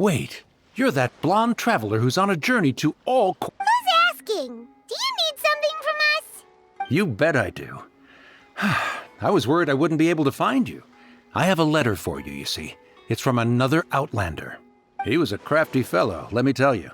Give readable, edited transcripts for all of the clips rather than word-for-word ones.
Wait, you're that blonde traveler who's on a journey to all... Who's asking? Do you need something from us? You bet I do. I was worried I wouldn't be able to find you. I have a letter for you, you see. It's from another Outlander. He was a crafty fellow, let me tell you.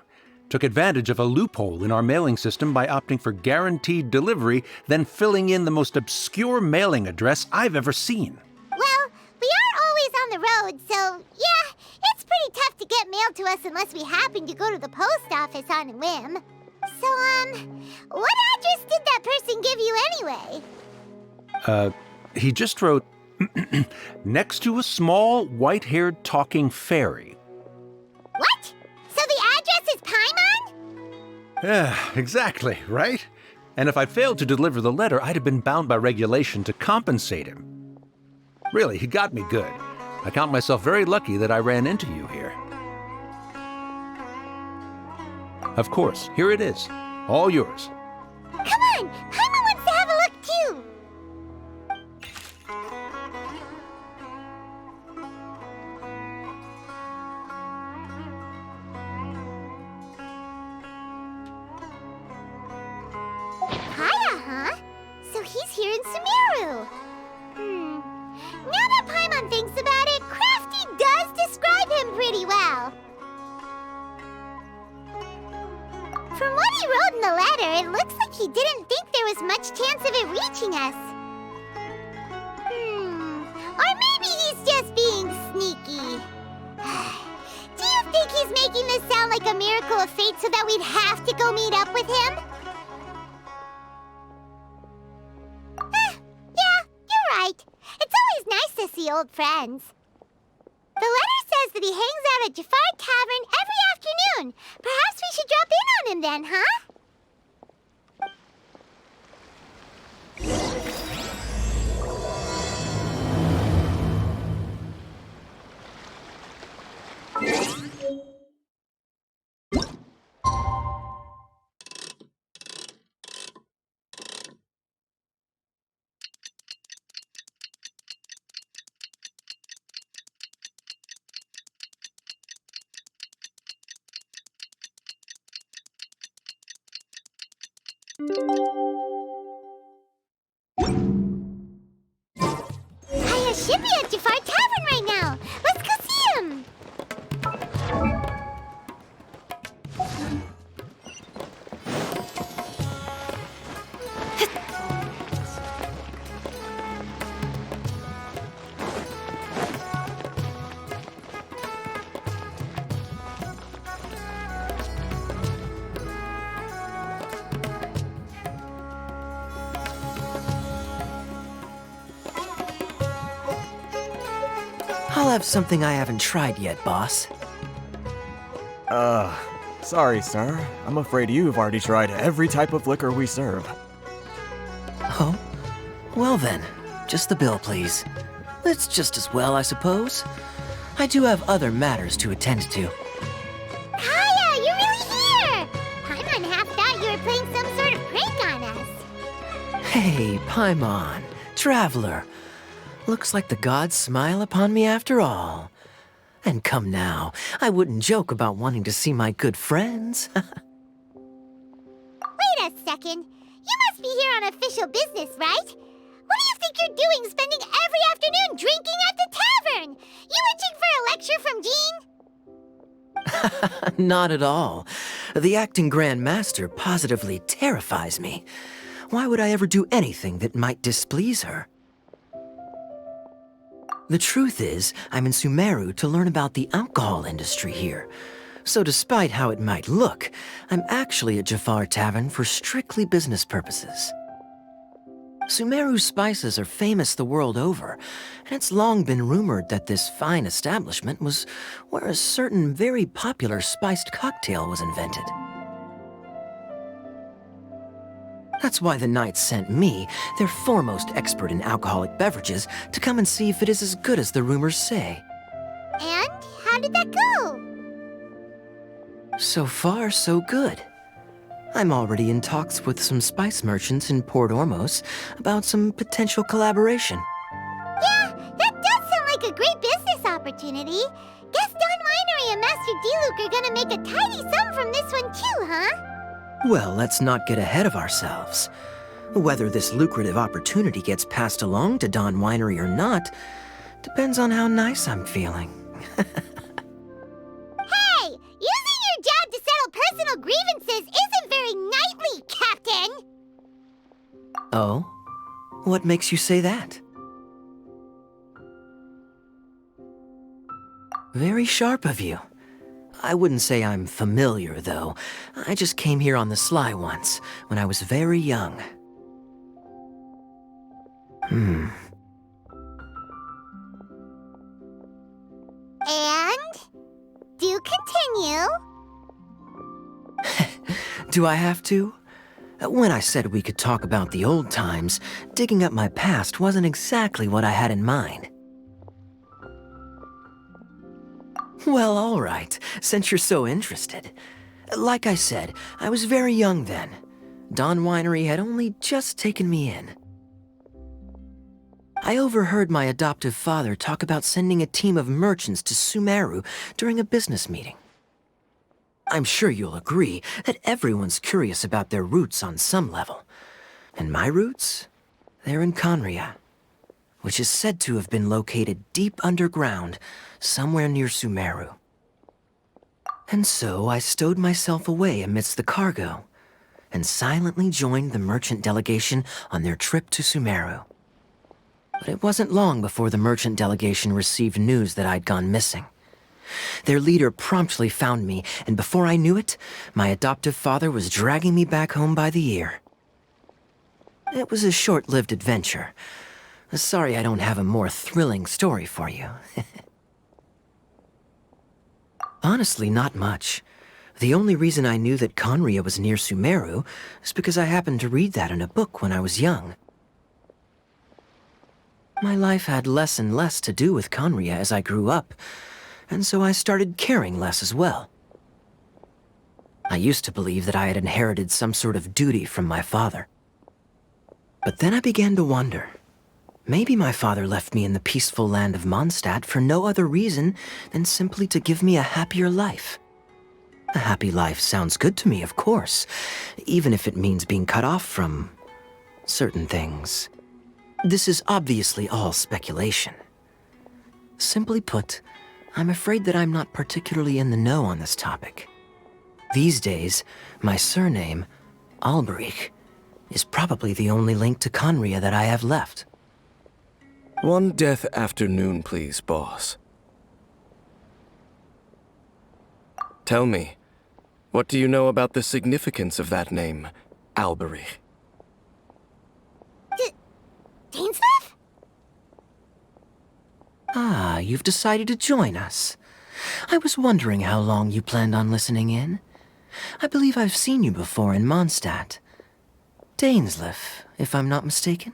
Took advantage of a loophole in our mailing system by opting for guaranteed delivery, then filling in the most obscure mailing address I've ever seen. Well, we are always on the road, so yeah, it's pretty tough to get mail to us unless we happen to go to the post office on a whim. So, what address did that person give you anyway? He just wrote, next to a small, white-haired talking fairy. What? So the address is Paimon? Yeah, exactly, right? And if I failed to deliver the letter, I'd have been bound by regulation to compensate him. Really, he got me good. I count myself very lucky that I ran into you here. Of course, here it is. All yours. Come on! Paimon wants to have a look too! Kaya, huh? So he's here in Sumeru. Now that Paimon thinks about it, Crafty does describe him pretty well. From what he wrote in the letter, it looks like he didn't think there was much chance of it reaching us. Or maybe he's just being sneaky. Do you think he's making this sound like a miracle of fate so that we'd have to go meet up with him? Yeah, you're right. It's always nice to see old friends. The letter says that he hangs out at Jafar Tavern every afternoon. Perhaps we should drop in on him then, huh? Kaya should be at Jafar Tavern right now. Let's go see him. I'll have something I haven't tried yet, boss. Sorry, sir. I'm afraid you've already tried every type of liquor we serve. Oh? Well then, just the bill, please. It's just as well, I suppose. I do have other matters to attend to. Kaya, you're really here! Paimon half thought you were playing some sort of prank on us. Hey, Paimon, traveler. Looks like the gods smile upon me after all. And come now, I wouldn't joke about wanting to see my good friends. Wait a second. You must be here on official business, right? What do you think you're doing spending every afternoon drinking at the tavern? You itching for a lecture from Jean? Not at all. The acting Grand Master positively terrifies me. Why would I ever do anything that might displease her? The truth is, I'm in Sumeru to learn about the alcohol industry here. So despite how it might look, I'm actually at Jafar Tavern for strictly business purposes. Sumeru's spices are famous the world over, and it's long been rumored that this fine establishment was where a certain very popular spiced cocktail was invented. That's why the Knights sent me, their foremost expert in alcoholic beverages, to come and see if it is as good as the rumors say. And how did that go? So far, so good. I'm already in talks with some spice merchants in Port Ormos about some potential collaboration. Yeah, that does sound like a great business opportunity. Guess Don Winery and Master Diluc are gonna make a tidy sum from this one too, huh? Well, let's not get ahead of ourselves. Whether this lucrative opportunity gets passed along to Dawn Winery or not depends on how nice I'm feeling. Hey! Using your job to settle personal grievances isn't very knightly, Captain! Oh? What makes you say that? Very sharp of you. I wouldn't say I'm familiar, though. I just came here on the sly once, when I was very young. And? Do continue. Do I have to? When I said we could talk about the old times, digging up my past wasn't exactly what I had in mind. Well, all right, since you're so interested. Like I said, I was very young then. Dawn Winery had only just taken me in. I overheard my adoptive father talk about sending a team of merchants to Sumeru during a business meeting. I'm sure you'll agree that everyone's curious about their roots on some level. And my roots? They're in Conria, which is said to have been located deep underground, somewhere near Sumeru. And so I stowed myself away amidst the cargo, and silently joined the merchant delegation on their trip to Sumeru. But it wasn't long before the merchant delegation received news that I'd gone missing. Their leader promptly found me, and before I knew it, my adoptive father was dragging me back home by the ear. It was a short-lived adventure. Sorry I don't have a more thrilling story for you. Honestly, not much. The only reason I knew that Conria was near Sumeru is because I happened to read that in a book when I was young. My life had less and less to do with Conria as I grew up, and so I started caring less as well. I used to believe that I had inherited some sort of duty from my father. But then I began to wonder. Maybe my father left me in the peaceful land of Mondstadt for no other reason than simply to give me a happier life. A happy life sounds good to me, of course, even if it means being cut off from certain things. This is obviously all speculation. Simply put, I'm afraid that I'm not particularly in the know on this topic. These days, my surname, Alberich, is probably the only link to Conria that I have left. One death afternoon, please, boss. Tell me, what do you know about the significance of that name, Alberich? Dainsleif? Ah, you've decided to join us. I was wondering how long you planned on listening in. I believe I've seen you before in Mondstadt. Dainsleif, if I'm not mistaken.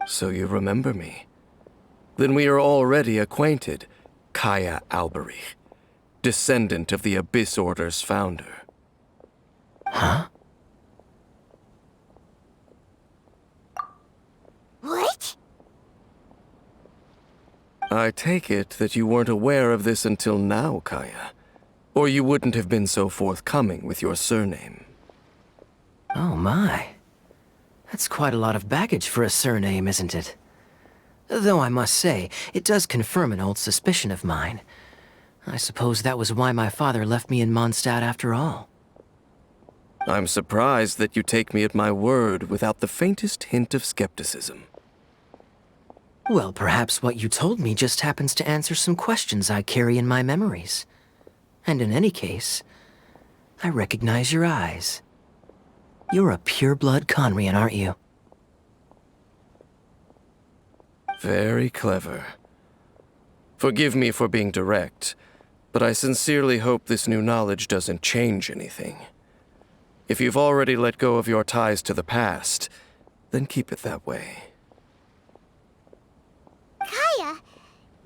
So you remember me. Then we are already acquainted, Kaya Alberich, descendant of the Abyss Order's founder. Huh? What? I take it that you weren't aware of this until now, Kaya. Or you wouldn't have been so forthcoming with your surname. Oh my. That's quite a lot of baggage for a surname, isn't it? Though I must say, it does confirm an old suspicion of mine. I suppose that was why my father left me in Mondstadt after all. I'm surprised that you take me at my word without the faintest hint of skepticism. Well, perhaps what you told me just happens to answer some questions I carry in my memories. And in any case, I recognize your eyes. You're a pure-blood Conrian, aren't you? Very clever. Forgive me for being direct, but I sincerely hope this new knowledge doesn't change anything. If you've already let go of your ties to the past, then keep it that way. Kaya,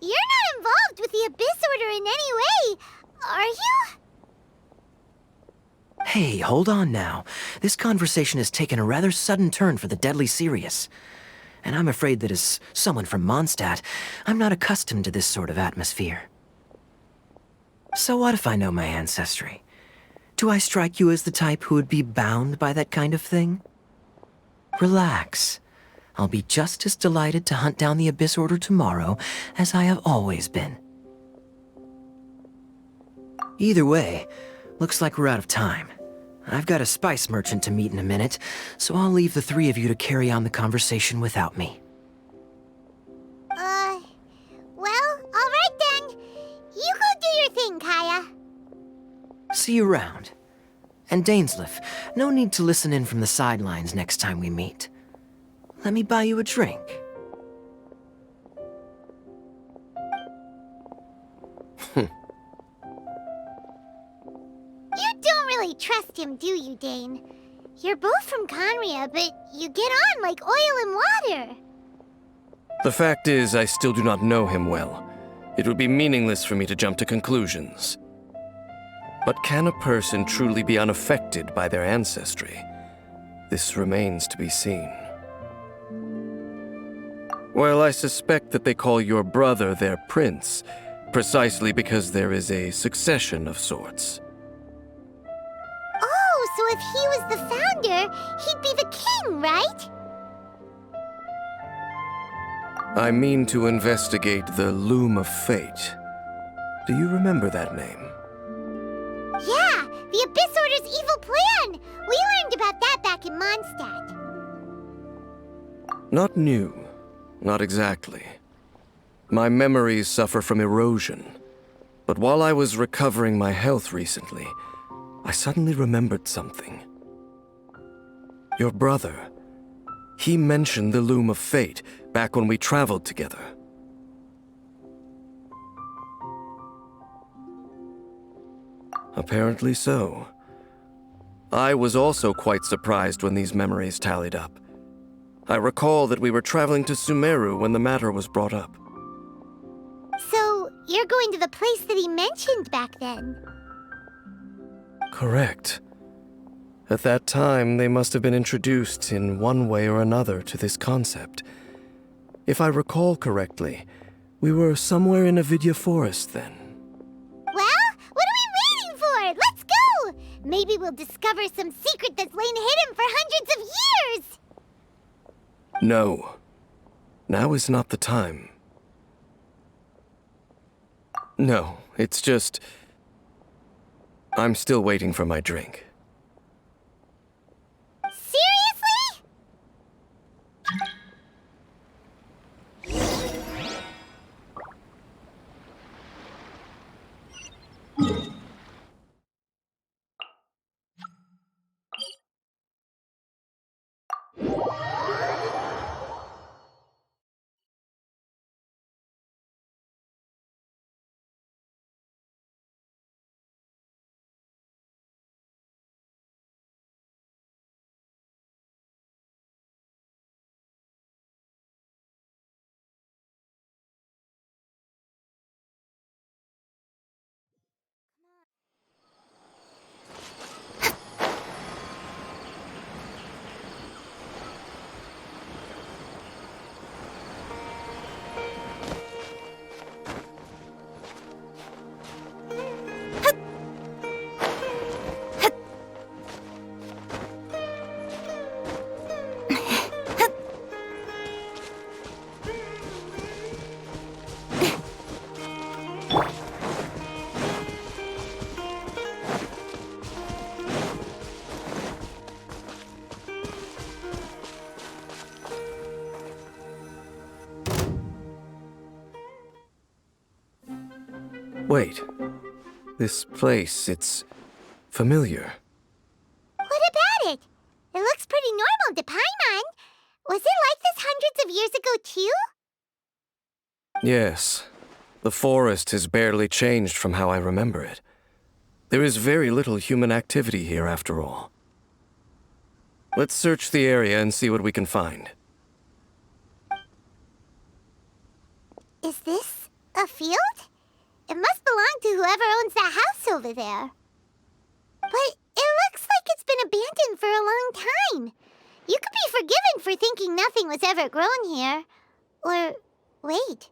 you're not involved with the Abyss Order in any way, are you? Hey, hold on now. This conversation has taken a rather sudden turn for the deadly serious. And I'm afraid that as someone from Mondstadt, I'm not accustomed to this sort of atmosphere. So what if I know my ancestry? Do I strike you as the type who would be bound by that kind of thing? Relax. I'll be just as delighted to hunt down the Abyss Order tomorrow as I have always been. Either way, looks like we're out of time. I've got a spice merchant to meet in a minute, so I'll leave the three of you to carry on the conversation without me. Well, alright then. You go do your thing, Kaya. See you around. And Dainsleif, no need to listen in from the sidelines next time we meet. Let me buy you a drink. You don't really trust him, do you, Dane? You're both from Conria, but you get on like oil and water. The fact is, I still do not know him well. It would be meaningless for me to jump to conclusions. But can a person truly be unaffected by their ancestry? This remains to be seen. Well, I suspect that they call your brother their prince, precisely because there is a succession of sorts. Oh, so if he was the founder, he'd be the king, right? I mean to investigate the Loom of Fate. Do you remember that name? Yeah, the Abyss Order's evil plan! We learned about that back in Mondstadt. Not new. Not exactly. My memories suffer from erosion. But while I was recovering my health recently, I suddenly remembered something. Your brother. He mentioned the Loom of Fate back when we traveled together. Apparently so. I was also quite surprised when these memories tallied up. I recall that we were traveling to Sumeru when the matter was brought up. So, you're going to the place that he mentioned back then? Correct. At that time, they must have been introduced in one way or another to this concept. If I recall correctly, we were somewhere in Avidya Forest then. Well, what are we waiting for? Let's go! Maybe we'll discover some secret that's lain hidden for hundreds of years! No. Now is not the time. No, it's just... I'm still waiting for my drink. Seriously? Wait. This place, it's familiar. What about it? It looks pretty normal to Paimon. Was it like this hundreds of years ago, too? Yes. The forest has barely changed from how I remember it. There is very little human activity here, after all. Let's search the area and see what we can find. Is this a field? It must belong to whoever owns that house over there. But it looks like it's been abandoned for a long time. You could be forgiven for thinking nothing was ever grown here. Or, wait,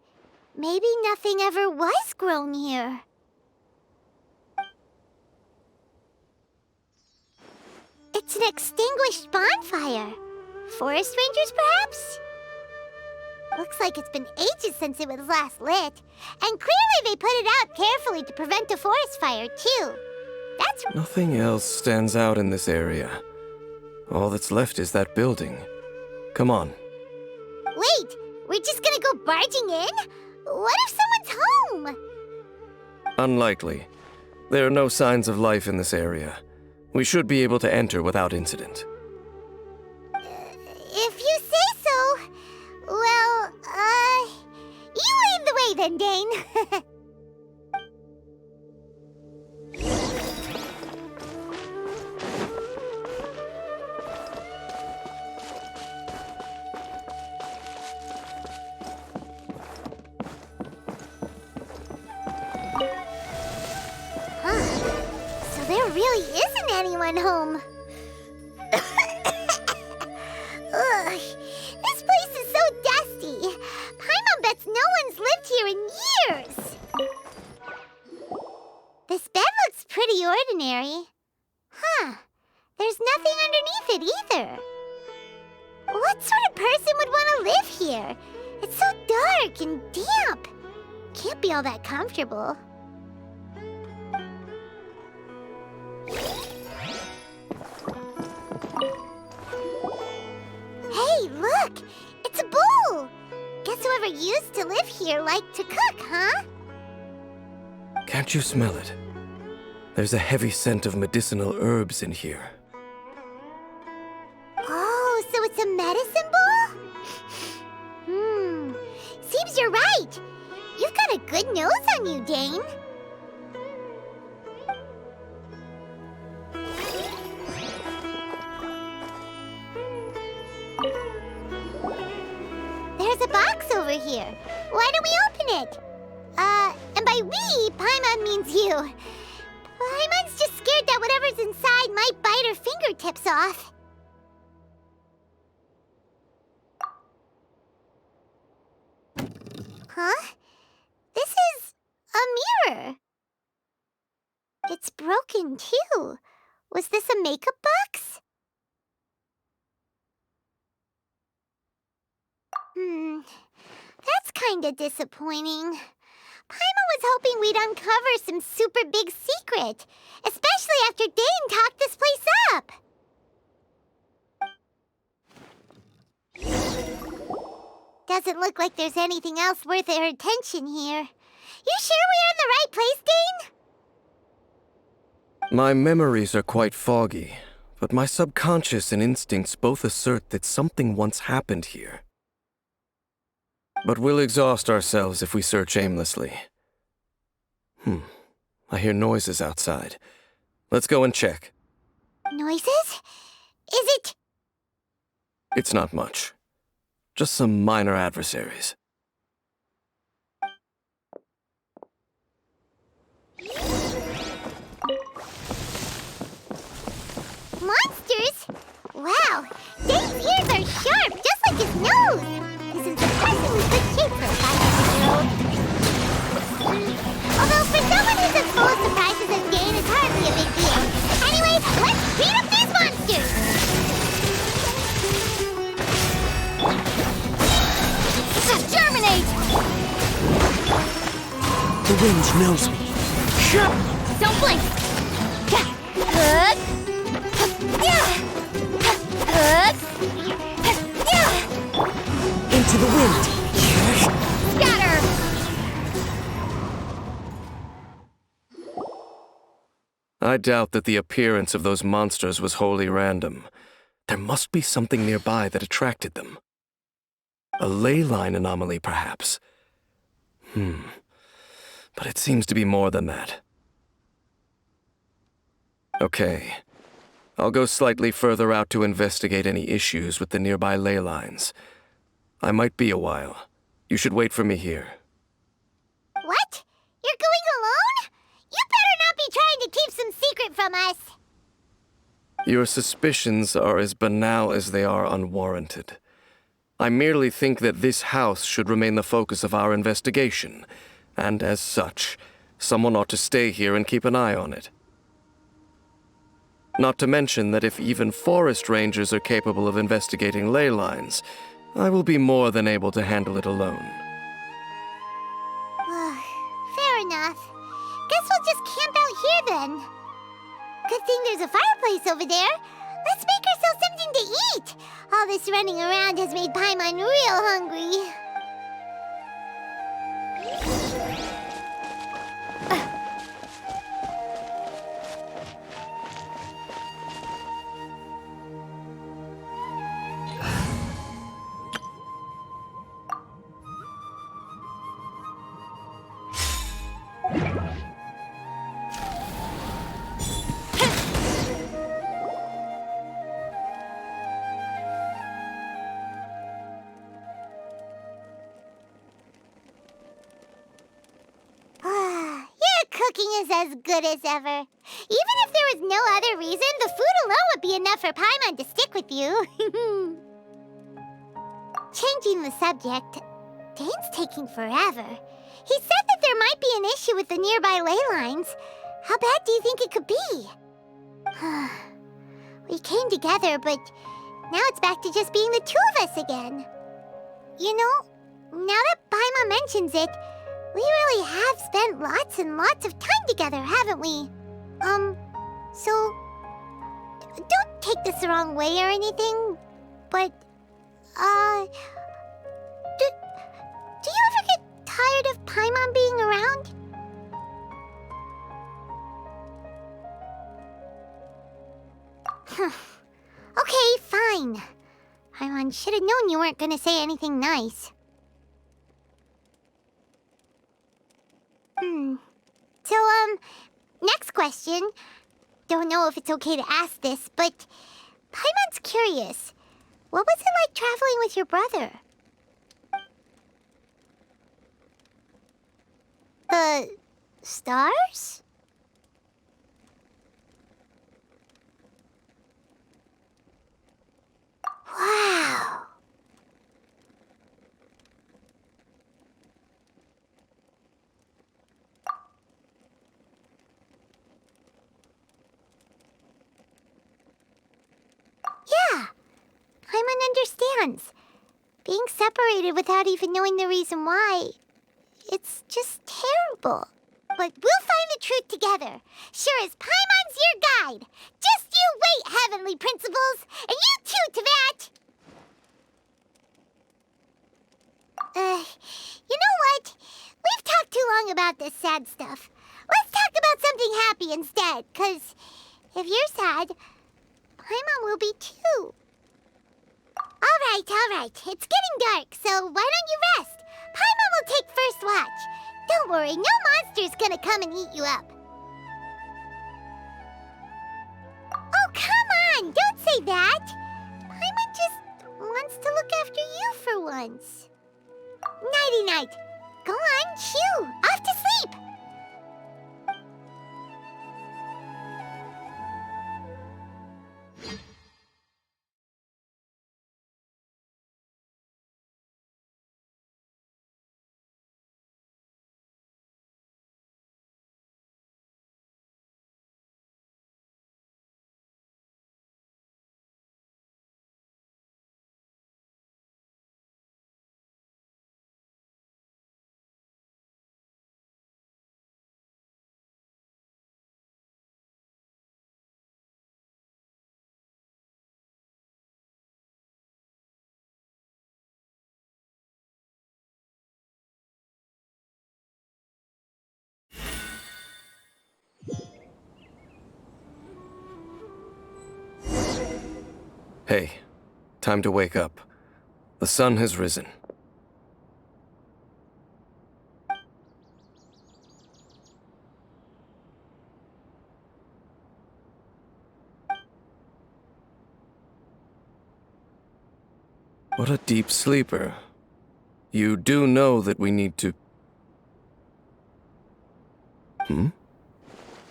maybe nothing ever was grown here. It's an extinguished bonfire. Forest rangers, perhaps? Looks like it's been ages since it was last lit. And clearly they put it out carefully to prevent a forest fire, too. That's... Nothing else stands out in this area. All that's left is that building. Come on. Wait, we're just gonna go barging in? What if someone's home? Unlikely. There are no signs of life in this area. We should be able to enter without incident. If you say so. Well, you lead the way then, Dane. So there really isn't anyone home. Ugh, this place is so dusty. Paimon bets no one's lived here in years. This bed looks pretty ordinary. Huh, there's nothing underneath it either. What sort of person would want to live here? It's so dark and damp. Can't be all that comfortable. Hey, look! It's a bull! Guess whoever used to live here liked to cook, huh? Can't you smell it? There's a heavy scent of medicinal herbs in here. Oh, so it's a medicine bull? Seems you're right. You've got a good nose on you, Dane. There's a box over here. Why don't we open it? And by we, Paimon means you. Paimon's just scared that whatever's inside might bite her fingertips off. Huh? This is a mirror. It's broken, too. Was this a makeup box? That's kinda disappointing. Paimon was hoping we'd uncover some super big secret, especially after Dane talked this place up. Doesn't look like there's anything else worth our attention here. You sure we're in the right place, Dane? My memories are quite foggy, but my subconscious and instincts both assert that something once happened here. But we'll exhaust ourselves if we search aimlessly. I hear noises outside. Let's go and check. Noises? Is it... It's not much. Just some minor adversaries. monsters? Wow, Dane's ears are sharp, just like his nose. He's in surprisingly good shape for a 500-year-old. Although for someone who's as full of surprises as Dane, it's hardly a big deal. Anyway, let's beat up these monsters! Germinate! The wind knows me. Don't blink! Into the wind. Scatter! I doubt that the appearance of those monsters was wholly random. There must be something nearby that attracted them. A ley line anomaly, perhaps. But it seems to be more than that. Okay. I'll go slightly further out to investigate any issues with the nearby ley lines. I might be a while. You should wait for me here. What? You're going alone? You better not be trying to keep some secret from us. Your suspicions are as banal as they are unwarranted. I merely think that this house should remain the focus of our investigation, and as such, someone ought to stay here and keep an eye on it. Not to mention that if even forest rangers are capable of investigating ley lines, I will be more than able to handle it alone. Fair enough. Guess we'll just camp out here then. Good thing there's a fireplace over there. Let's make ourselves something to eat. All this running around has made Paimon real hungry. Cooking is as good as ever. Even if there was no other reason, the food alone would be enough for Paimon to stick with you. Changing the subject, Dane's taking forever. He said that there might be an issue with the nearby ley lines. How bad do you think it could be? We came together, but now it's back to just being the two of us again. You know, now that Paimon mentions it, we really have spent lots and lots of time together, haven't we? So... Don't take this the wrong way or anything, but... Do you ever get tired of Paimon being around? Okay, fine. Paimon should have known you weren't gonna say anything nice. So, next question. Don't know if it's okay to ask this, but Paimon's curious. What was it like traveling with your brother? The stars? Wow. Yeah, Paimon understands. Being separated without even knowing the reason why, it's just terrible. But we'll find the truth together. Sure as Paimon's your guide. Just you wait, Heavenly Principles! And you too, Teyvat! You know what? We've talked too long about this sad stuff. Let's talk about something happy instead, 'cause if you're sad, Paimon will be too. All right. It's getting dark, so why don't you rest? Paimon will take first watch. Don't worry, no monster's gonna come and eat you up. Oh, come on! Don't say that! Paimon just wants to look after you for once. Nighty-night. Go on, chew. Off to sleep. Hey, time to wake up. The sun has risen. What a deep sleeper. You do know that we need to...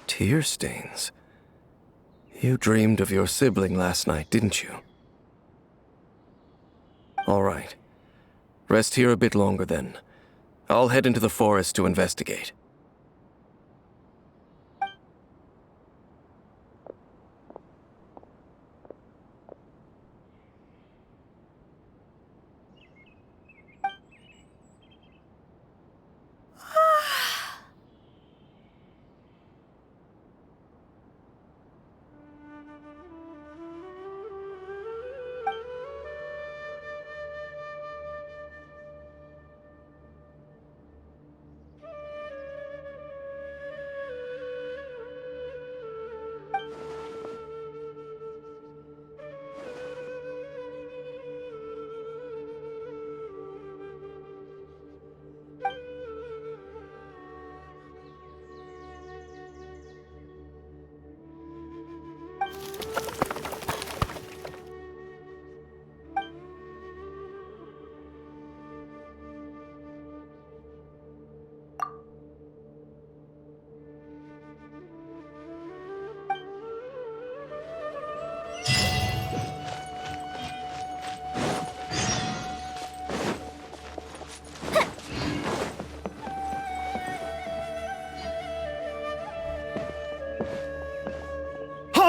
Tear stains. You dreamed of your sibling last night, didn't you? All right. Rest here a bit longer then. I'll head into the forest to investigate.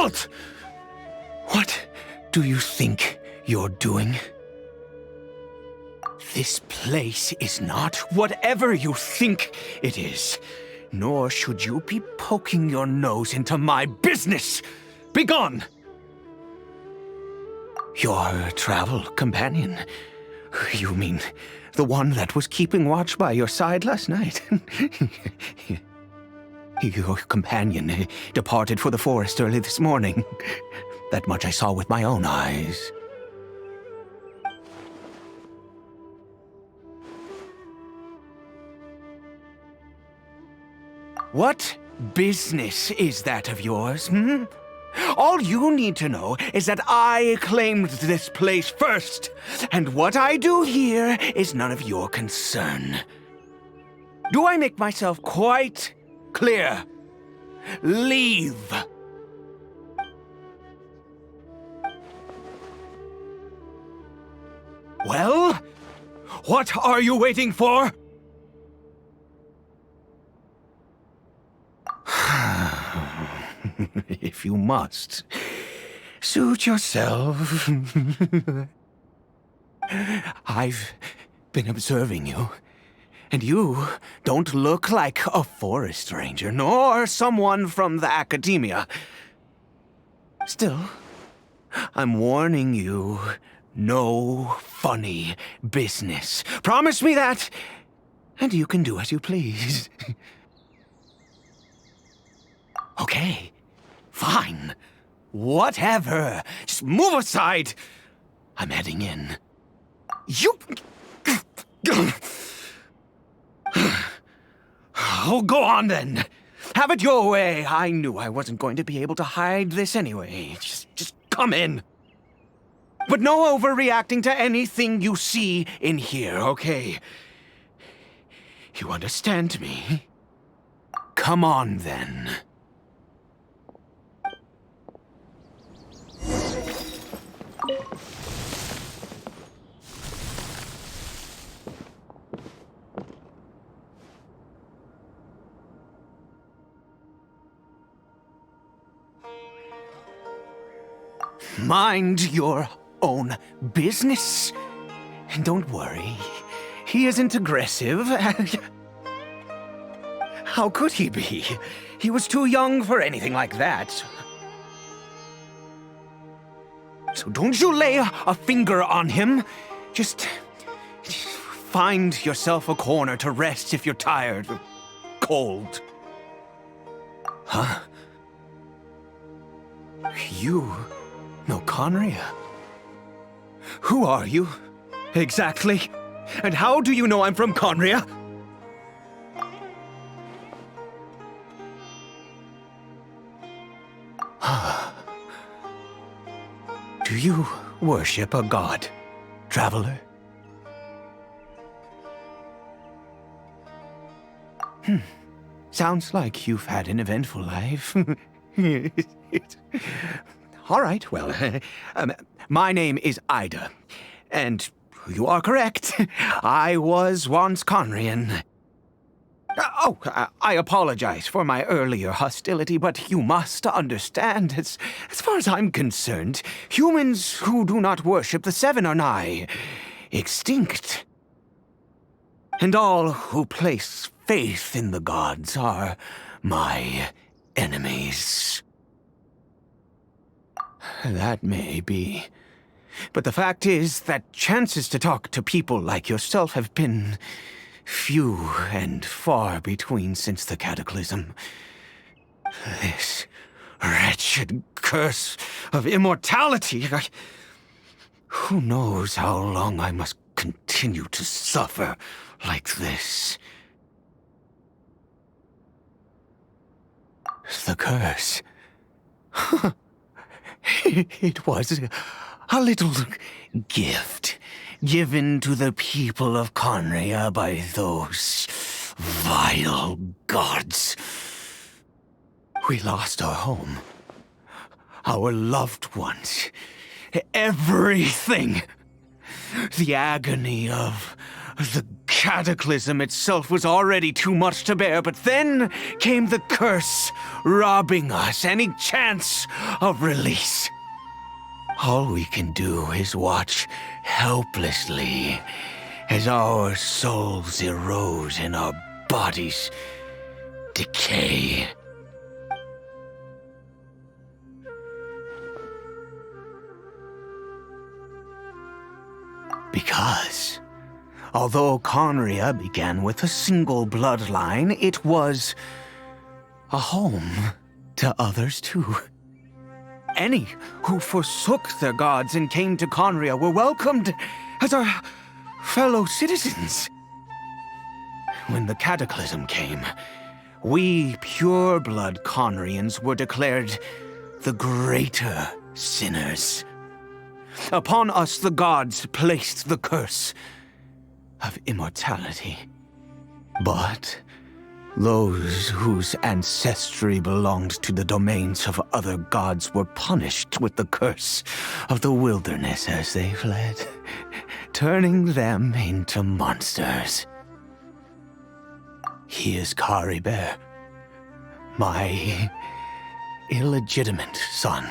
Halt! What do you think you're doing? This place is not whatever you think it is, nor should you be poking your nose into my business. Begone! Your travel companion. You mean the one that was keeping watch by your side last night? Your companion departed for the forest early this morning. That much I saw with my own eyes. What business is that of yours, hmm? All you need to know is that I claimed this place first, and what I do here is none of your concern. Do I make myself quite clear? Leave! Well, what are you waiting for? If you must, suit yourself. I've been observing you, and you don't look like a forest ranger, nor someone from the academia. Still, I'm warning you, no funny business. Promise me that, and you can do as you please. Okay, fine. Whatever. Just move aside. I'm heading in. You... Oh, go on then. Have it your way. I knew I wasn't going to be able to hide this anyway. Just come in. But no overreacting to anything you see in here, okay? You understand me? Come on then. Mind your own business. And don't worry, he isn't aggressive. How could he be? He was too young for anything like that. So don't you lay a finger on him. Just find yourself a corner to rest if you're tired or cold. Huh? You know Conria? Who are you, exactly? And how do you know I'm from Conria? Do you worship a god, traveler? Sounds like you've had an eventful life. All right, well, my name is Ida, and you are correct. I was once Conrian. I apologize for my earlier hostility, but you must understand, as far as I'm concerned, humans who do not worship the Seven are nigh extinct. And all who place faith in the gods are my enemies. That may be. But the fact is that chances to talk to people like yourself have been few and far between since the cataclysm. This wretched curse of immortality. Who knows how long I must continue to suffer like this? The curse. It was a little gift given to the people of Conria by those vile gods. We lost our home, our loved ones, everything. The agony of the cataclysm itself was already too much to bear, but then came the curse, robbing us any chance of release. All we can do is watch helplessly as our souls erode and our bodies decay. Because, although Conria began with a single bloodline, it was a home to others too. Any who forsook their gods and came to Conria were welcomed as our fellow citizens. When the cataclysm came, we pure-blood Conrians were declared the greater sinners. Upon us the gods placed the curse of immortality. But those whose ancestry belonged to the domains of other gods were punished with the curse of the wilderness as they fled, turning them into monsters. He is Caribert, my illegitimate son.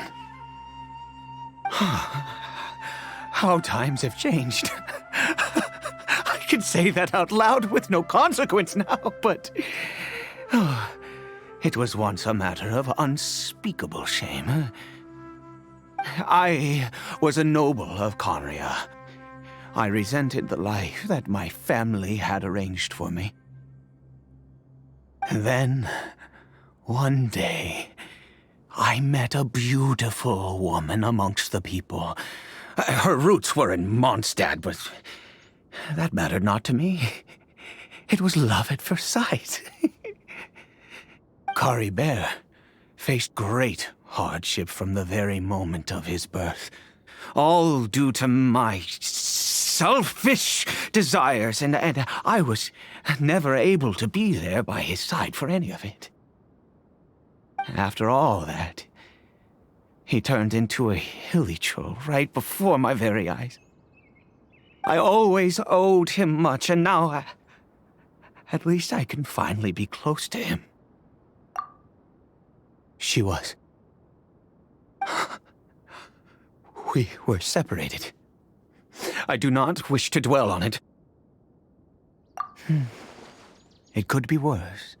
How times have changed. I can say that out loud with no consequence now, but it was once a matter of unspeakable shame. I was a noble of Conria. I resented the life that my family had arranged for me. Then, one day, I met a beautiful woman amongst the people. Her roots were in Mondstadt, but that mattered not to me. It was love at first sight. Caribert faced great hardship from the very moment of his birth, all due to my selfish desires, and I was never able to be there by his side for any of it. After all that, he turned into a hilly troll right before my very eyes. I always owed him much, and now at least I can finally be close to him. She was. We were separated. I do not wish to dwell on it. It could be worse.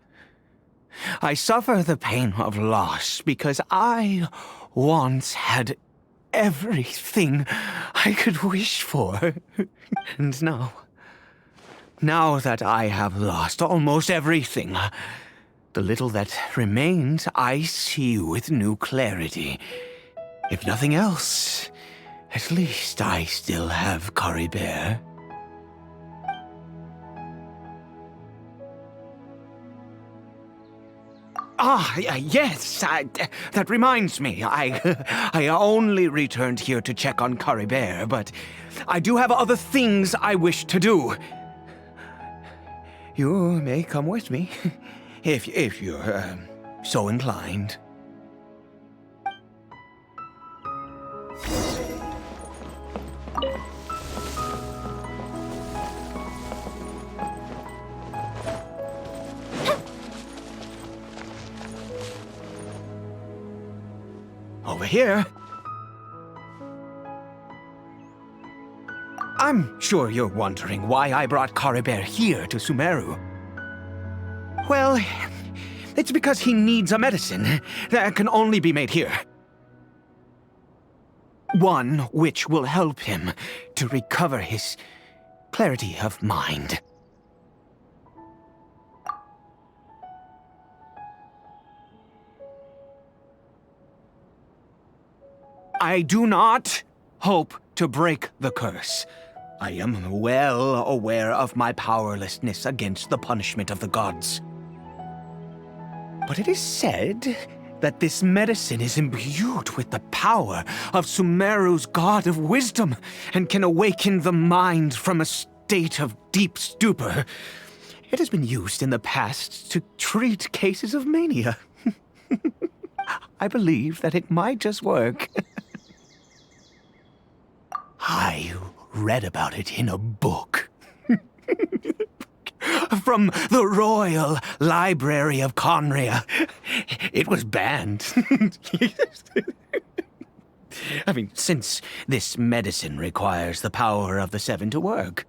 I suffer the pain of loss because I once had everything I could wish for. And now that I have lost almost everything, the little that remains I see with new clarity. If nothing else, at least I still have Caribert. Yes, that reminds me. I only returned here to check on Caribert, but I do have other things I wish to do. You may come with me, if you're so inclined. Over here. I'm sure you're wondering why I brought Caribert here to Sumeru. Well, it's because he needs a medicine that can only be made here. One which will help him to recover his clarity of mind. I do not hope to break the curse. I am well aware of my powerlessness against the punishment of the gods. But it is said that this medicine is imbued with the power of Sumeru's god of wisdom and can awaken the mind from a state of deep stupor. It has been used in the past to treat cases of mania. I believe that it might just work. I read about it in a book. from the Royal Library of Conria. It was banned. I mean, since this medicine requires the power of the seven to work.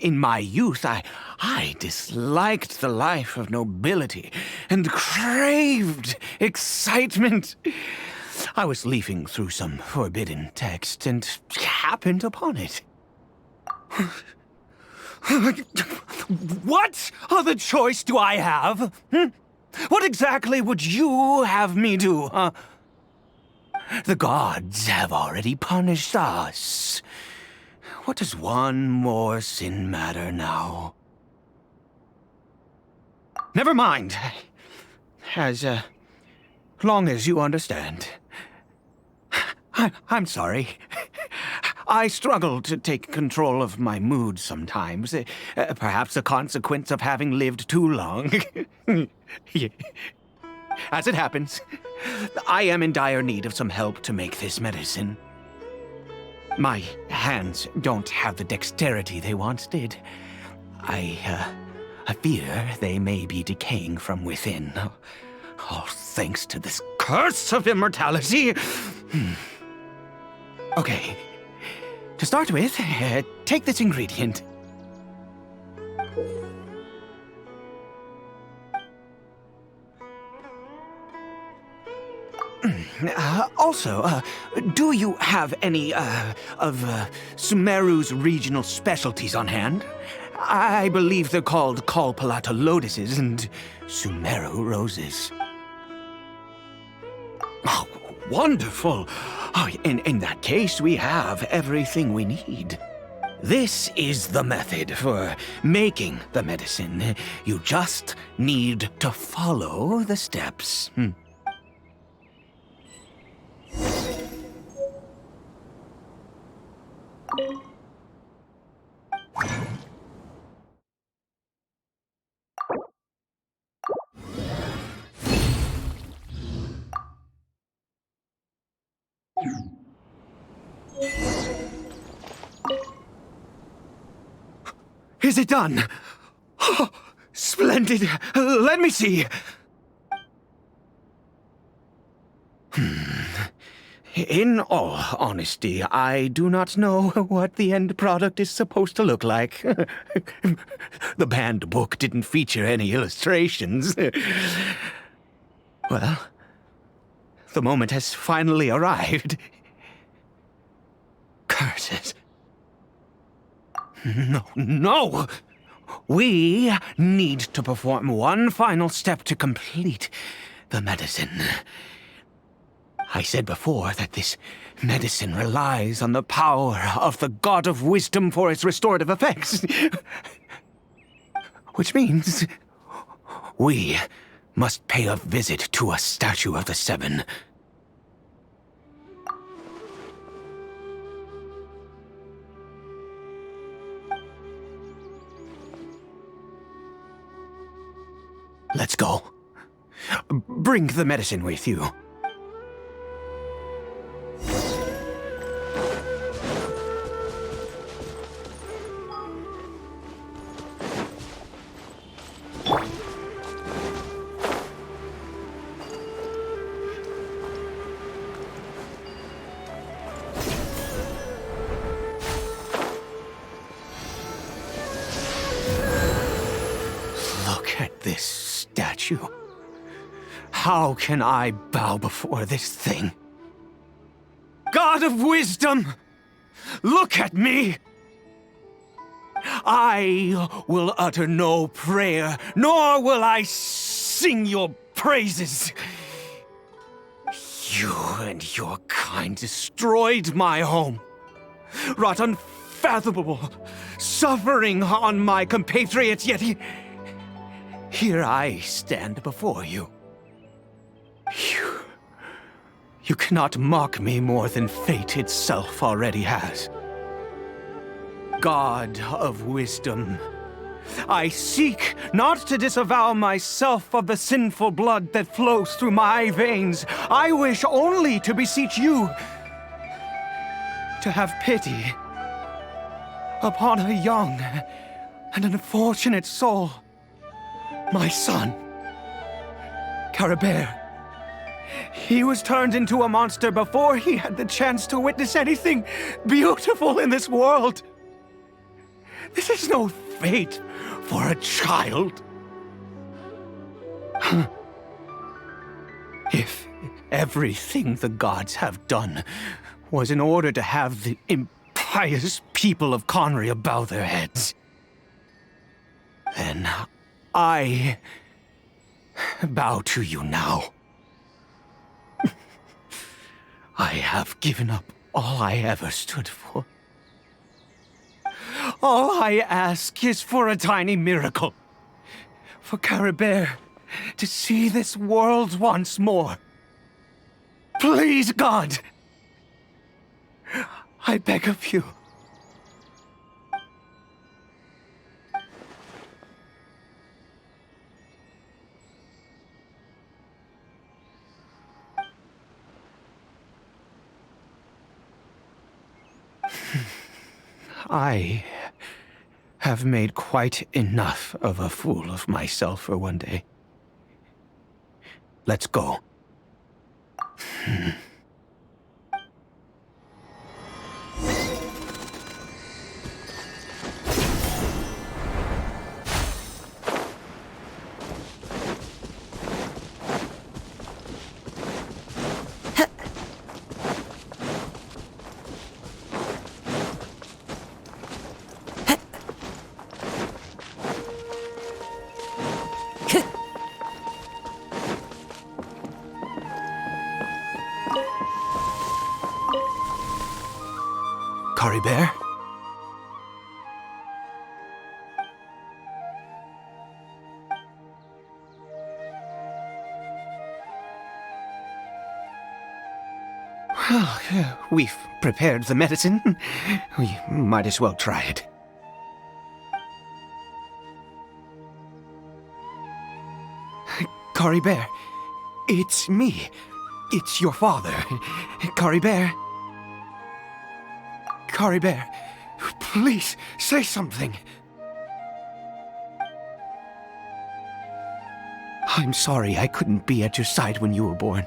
In my youth, I disliked the life of nobility and craved excitement. I was leafing through some forbidden text and happened upon it. What other choice do I have? What exactly would you have me do, huh? The gods have already punished us. What does one more sin matter now? Never mind. As long as you understand. I'm sorry. I struggle to take control of my mood sometimes. Perhaps a consequence of having lived too long. As it happens, I am in dire need of some help to make this medicine. My hands don't have the dexterity they once did. I fear they may be decaying from within. All thanks to this curse of immortality. Okay. To start with, take this ingredient. Also, do you have any, of Sumeru's regional specialties on hand? I believe they're called Kalpalata lotuses and Sumeru roses. Oh, wonderful! Oh, in that case, we have everything we need. This is the method for making the medicine. You just need to follow the steps. Is it done? Oh, splendid. Let me see. In all honesty, I do not know what the end product is supposed to look like. The banned book didn't feature any illustrations. Well, the moment has finally arrived. Curses. No! We need to perform one final step to complete the medicine. I said before that this medicine relies on the power of the God of Wisdom for its restorative effects. Which means we must pay a visit to a statue of the Seven. Let's go. Bring the medicine with you. Look at this statue. How can I bow before this thing? God of Wisdom, look at me! I will utter no prayer, nor will I sing your praises. You and your kind destroyed my home, wrought unfathomable suffering on my compatriots, yet here I stand before you. You cannot mock me more than fate itself already has. God of Wisdom, I seek not to disavow myself of the sinful blood that flows through my veins. I wish only to beseech you to have pity upon a young, An unfortunate soul. My son, Caribert. He was turned into a monster before he had the chance to witness anything beautiful in this world. This is no fate for a child. If everything the gods have done was in order to have the impious people of Conria bow their heads, then I bow to you now. I have given up all I ever stood for. All I ask is for a tiny miracle. For Caribert to see this world once more. Please, God! I beg of you. I have made quite enough of a fool of myself for one day. Let's go. Caribert? Well, we've prepared the medicine. We might as well try it. Caribert, it's me. It's your father. Caribert. Caribert, please say something. I'm sorry I couldn't be at your side when you were born.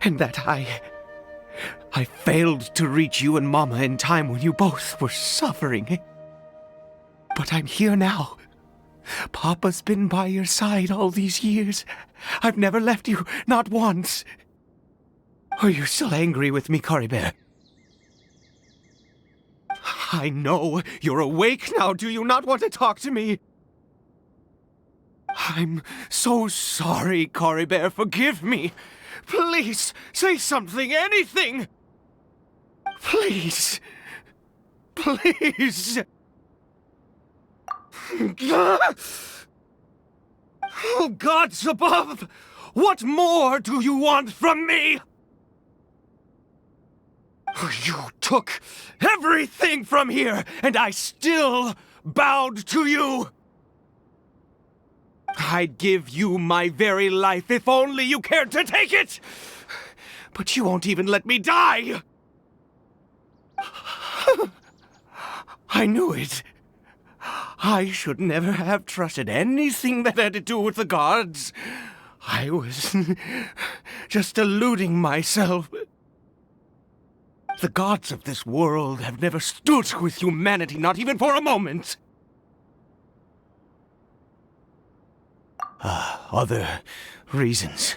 And that I failed to reach you and Mama in time when you both were suffering. But I'm here now. Papa's been by your side all these years. I've never left you, not once. Are you still angry with me, Caribert? I know you're awake now. Do you not want to talk to me? I'm so sorry, Caribert. Forgive me. Please, say something, anything. Please. Please. Oh, gods above! What more do you want from me? You took everything from here, and I still bowed to you. I'd give you my very life if only you cared to take it. But you won't even let me die. I knew it. I should never have trusted anything that had to do with the gods. I was just deluding myself. The gods of this world have never stood with humanity, not even for a moment. Other reasons.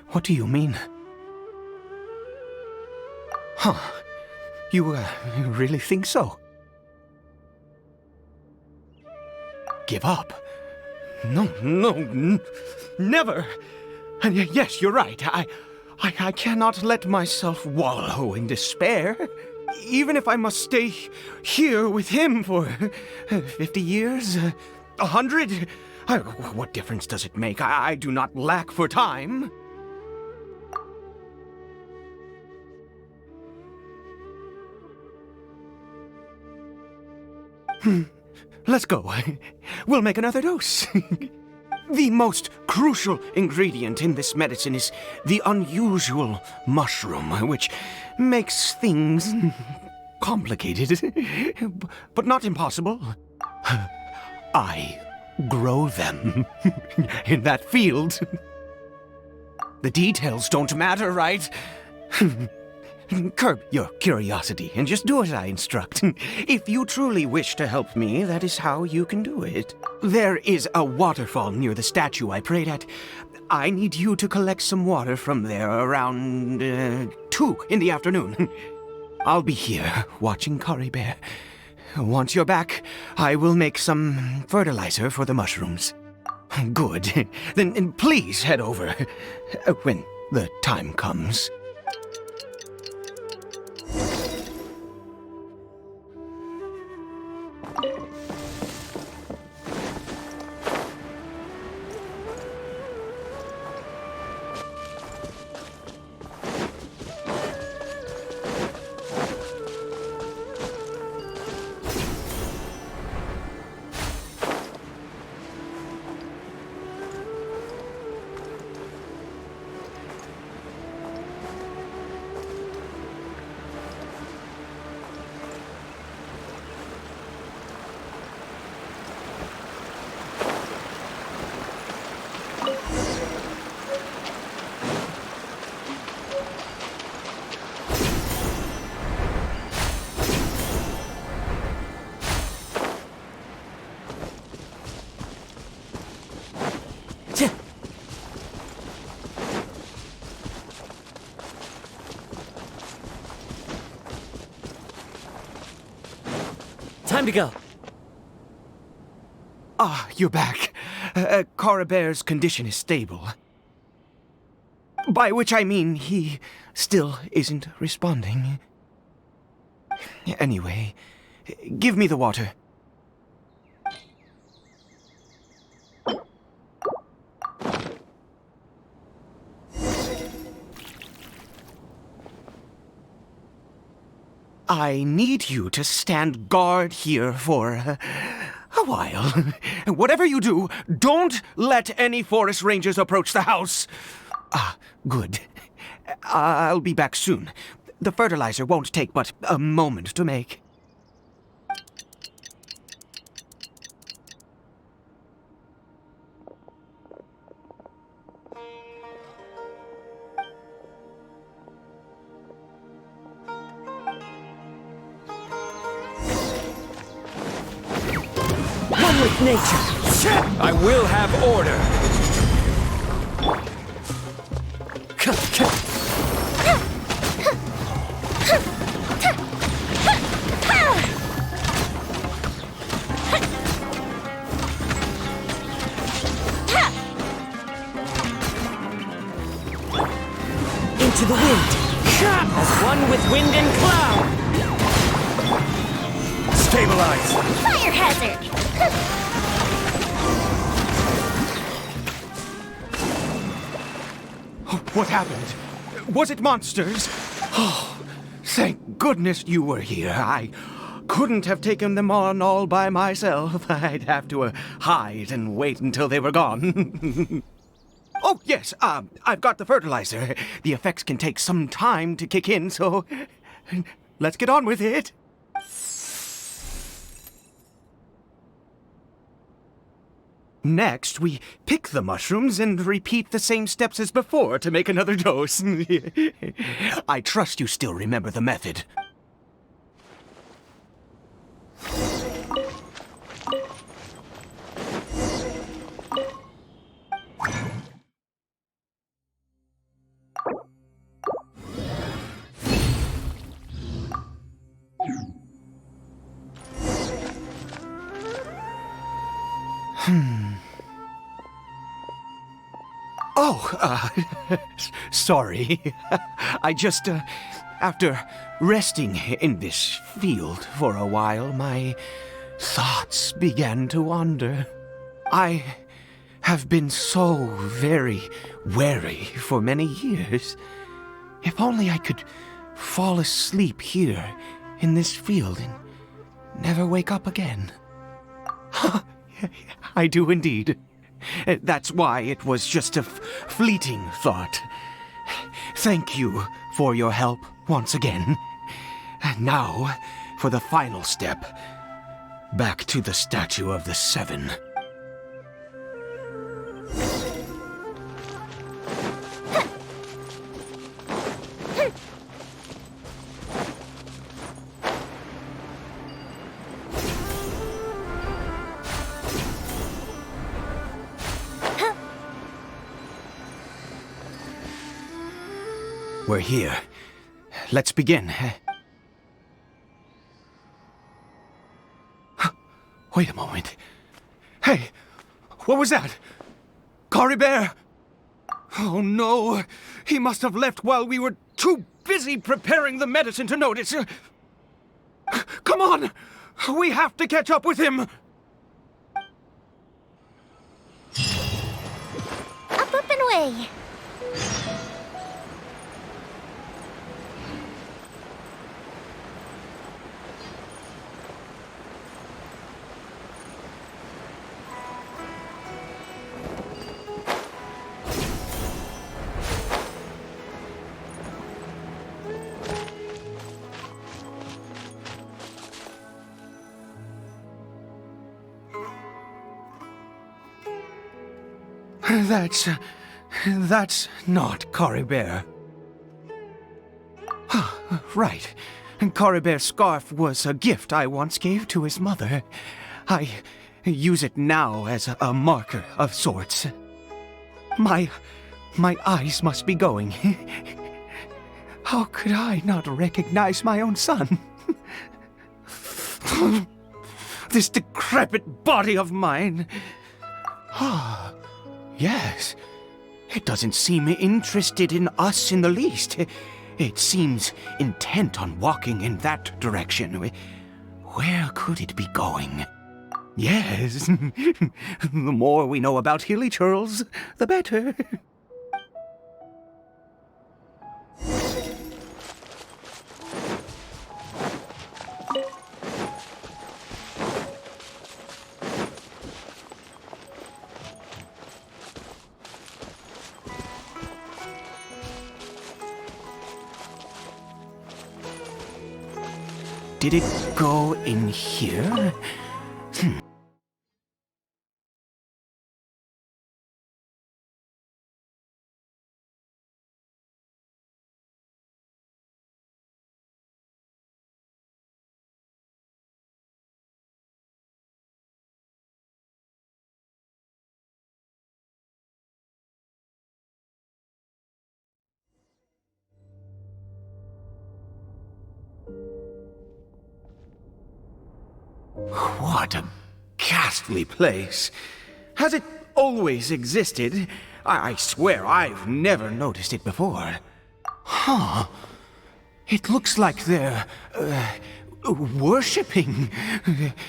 What do you mean? Huh. You really think so? Give up? No, never. And yes, you're right. I cannot let myself wallow in despair. Even if I must stay here with him for 50 years, 100, what difference does it make? I do not lack for time. Let's go. We'll make another dose. The most crucial ingredient in this medicine is the unusual mushroom, which makes things complicated, but not impossible. I grow them in that field. The details don't matter, right? Curb your curiosity and just do as I instruct. If you truly wish to help me, that is how you can do it. There is a waterfall near the statue I prayed at. I need you to collect some water from there around 2 in the afternoon. I'll be here watching Caribert. Once you're back, I will make some fertilizer for the mushrooms. Good. Then please head over when the time comes. Time to go. Ah, you're back. Caribert's condition is stable. By which I mean he still isn't responding. Anyway, give me the water. I need you to stand guard here for a while. Whatever you do, don't let any forest rangers approach the house. Ah, good. I'll be back soon. The fertilizer won't take but a moment to make. One with nature. I will have order. Into the wind. As one with wind and cloud. Stabilize. Fire hazard! What happened? Was it monsters? Oh, thank goodness you were here. I couldn't have taken them on all by myself. I'd have to hide and wait until they were gone. Oh, yes, I've got the fertilizer. The effects can take some time to kick in, so let's get on with it. Next, we pick the mushrooms and repeat the same steps as before to make another dose. I trust you still remember the method. Sorry. I just, after resting in this field for a while, my thoughts began to wander. I have been so very wary for many years. If only I could fall asleep here in this field and never wake up again. I do indeed. That's why it was just a fleeting thought. Thank you for your help once again. And now, for the final step. Back to the Statue of the Seven. We're here. Let's begin. Wait a moment. Hey, what was that? Caribert! Oh no, he must have left while we were too busy preparing the medicine to notice. Come on! We have to catch up with him! Up, and away. That's not Caribert. Right. Caribert's scarf was a gift I once gave to his mother. I use it now as a marker of sorts. My eyes must be going. How could I not recognize my own son? This decrepit body of mine. Yes. It doesn't seem interested in us in the least. It seems intent on walking in that direction. Where could it be going? Yes. The more we know about Hilly Churls, the better. Did it go in here? What a ghastly place. Has it always existed? I swear I've never noticed it before. Huh. It looks like they're, worshipping.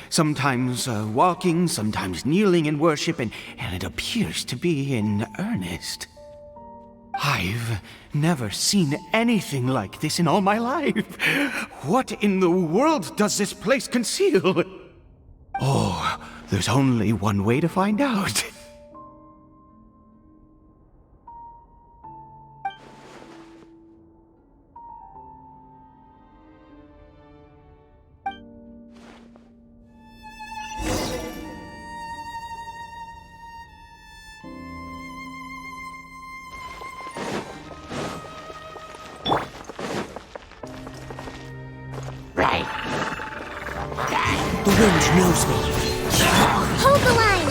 Sometimes walking, sometimes kneeling in worship, and it appears to be in earnest. I've never seen anything like this in all my life. What in the world does this place conceal? Oh, there's only one way to find out. The wind knows me. Hold the line.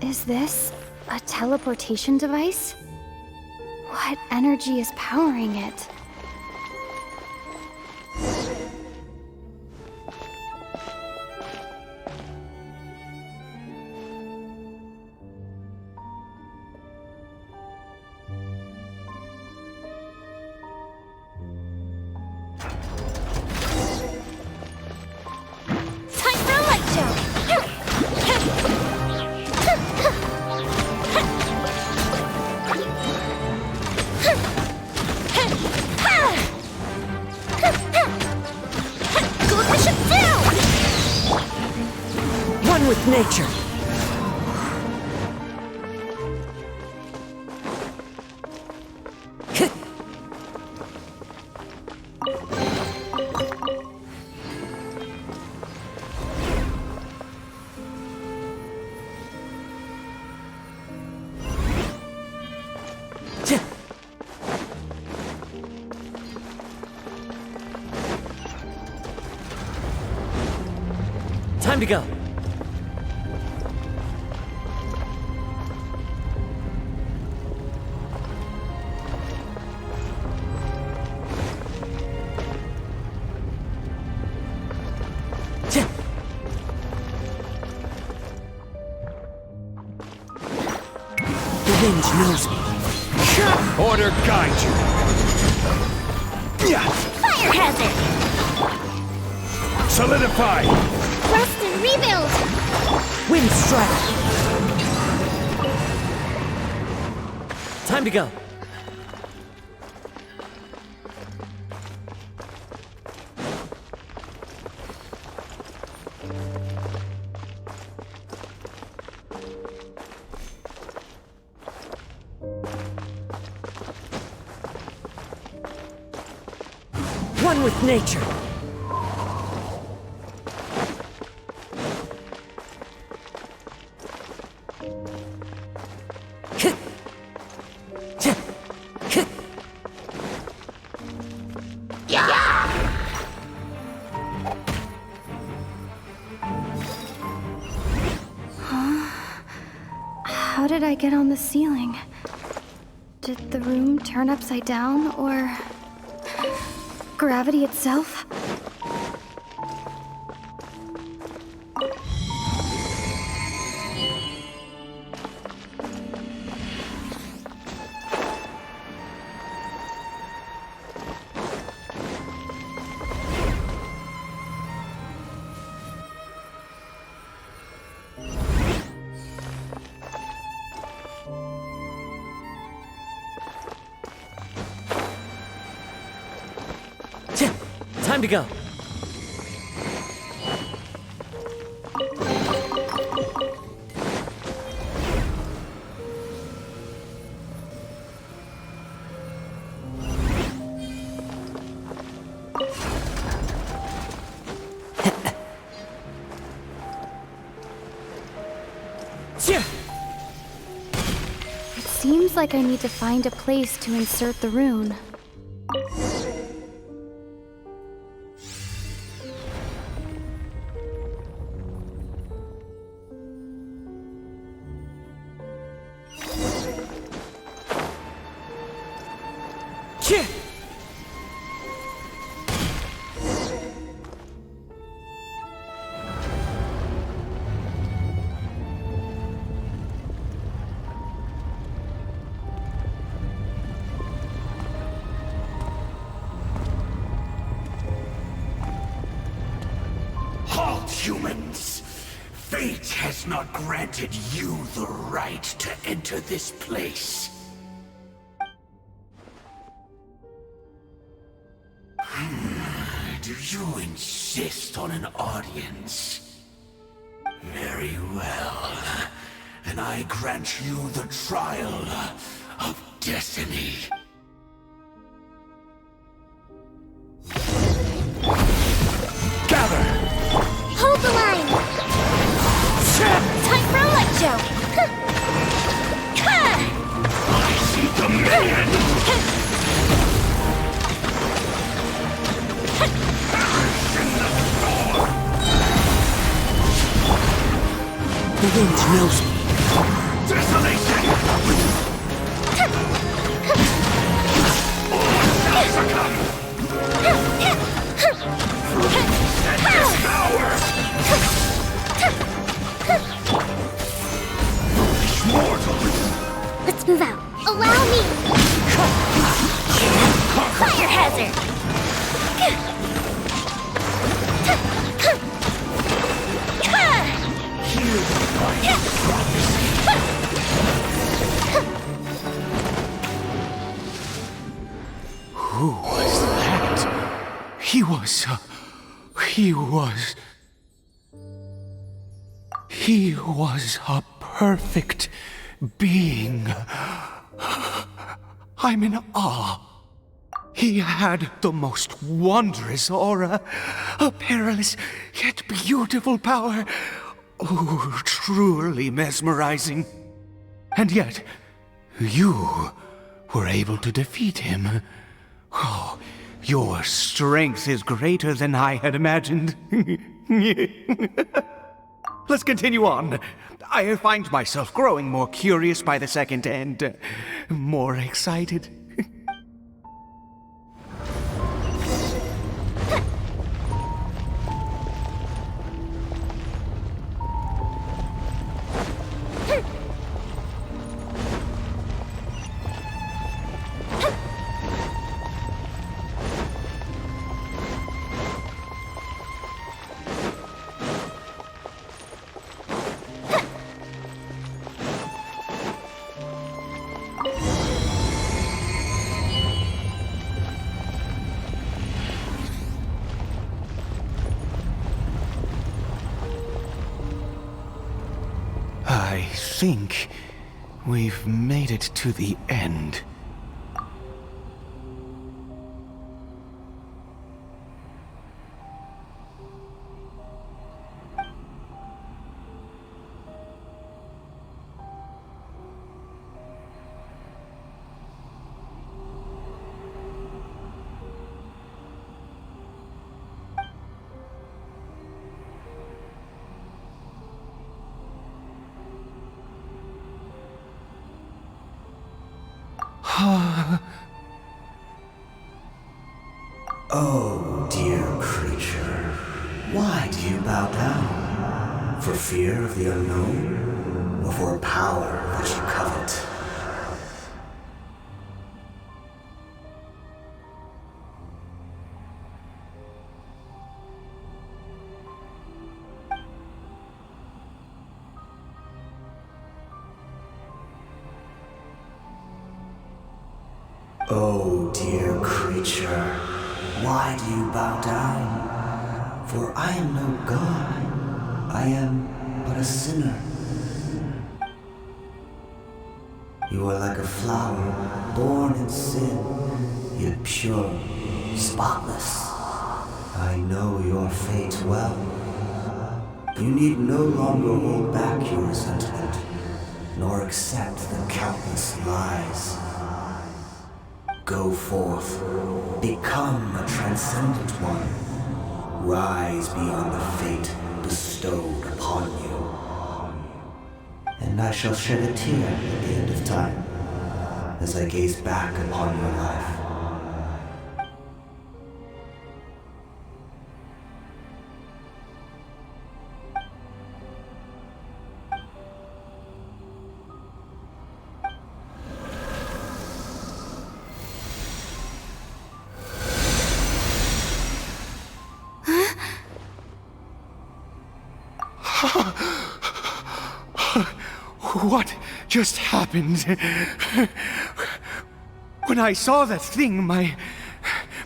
Is this a teleportation device? What energy is powering it? with nature. Time to go. The wind knows me. Order guide you. Fire hazard! Solidify. Rust and rebuild! Wind strike. Time to go. One with nature. How did I get on the ceiling? Did the room turn upside down, or gravity itself? Time to go. It seems like I need to find a place to insert the rune. Halt, humans! Fate has not granted you the right to enter this place. Do you insist on an audience? Very well. Then I grant you the trial of destiny. Gather. Hold the line! Time for a light show! I see demand! The wind knows me. Desolation! All shall succumb! And this power! Foolish mortal! Let's move out. Allow me! Fire hazard! Hear the divine prophecy! Who was that? He was a perfect being. I'm in awe. He had the most wondrous aura, a perilous yet beautiful power. Oh, truly mesmerizing. And yet, you were able to defeat him. Oh, your strength is greater than I had imagined. Let's continue on. I find myself growing more curious by the second and more excited. I think we've made it to the end. Oh, dear creature, why do you bow down? For fear of the unknown? Or for power that you covet? Oh, dear creature, why do you bow down? For I am no god. I am but a sinner. You are like a flower, born in sin, yet pure, spotless. I know your fate well. You need no longer hold back your resentment, nor accept the countless lies. Go forth, become a transcendent one. Rise beyond the fate bestowed upon you. And I shall shed a tear at the end of time, as I gaze back upon your life. What just happened? When I saw that thing, my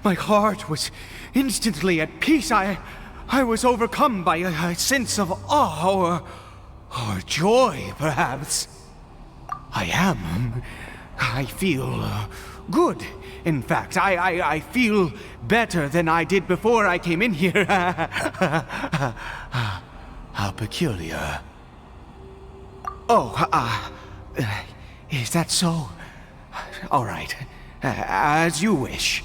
heart was instantly at peace. I was overcome by a sense of awe or joy, perhaps. I feel good. In fact, I feel better than I did before I came in here. How peculiar. Oh, is that so? All right, as you wish.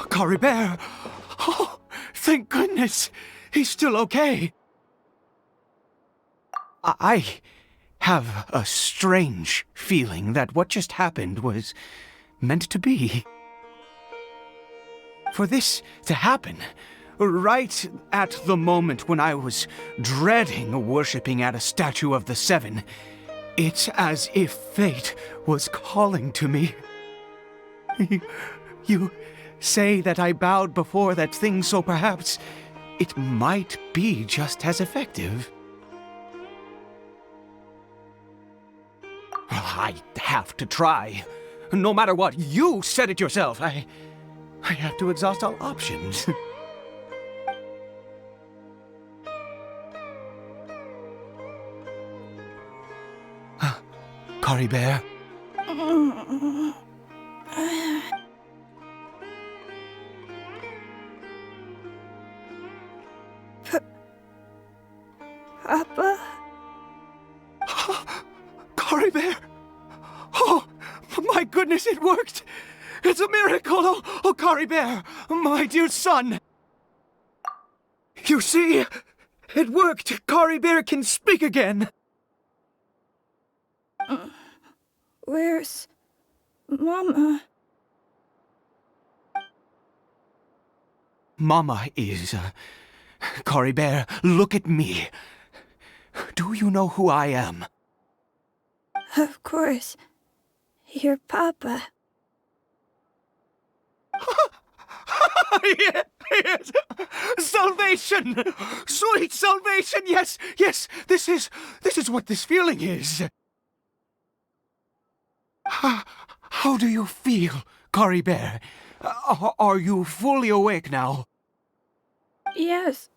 Caribert! Oh, thank goodness! He's still okay! I have a strange feeling that what just happened was meant to be. For this to happen, right at the moment when I was dreading worshipping at a statue of the Seven, it's as if fate was calling to me. You say that I bowed before that thing, so perhaps it might be just as effective. I have to try. No matter what, you said it yourself. I have to exhaust all options. Caribert? Papa? Caribert! Oh, my goodness, it worked! It's a miracle! Oh, Caribert, my dear son! You see, it worked! Caribert can speak again! Where's Mama? Mama is... Caribert, look at me. Do you know who I am? Of course. Your Papa. Yes! Salvation! Sweet salvation! Yes, yes! This is what this feeling is. How do you feel, Caribert? Are you fully awake now? Yes.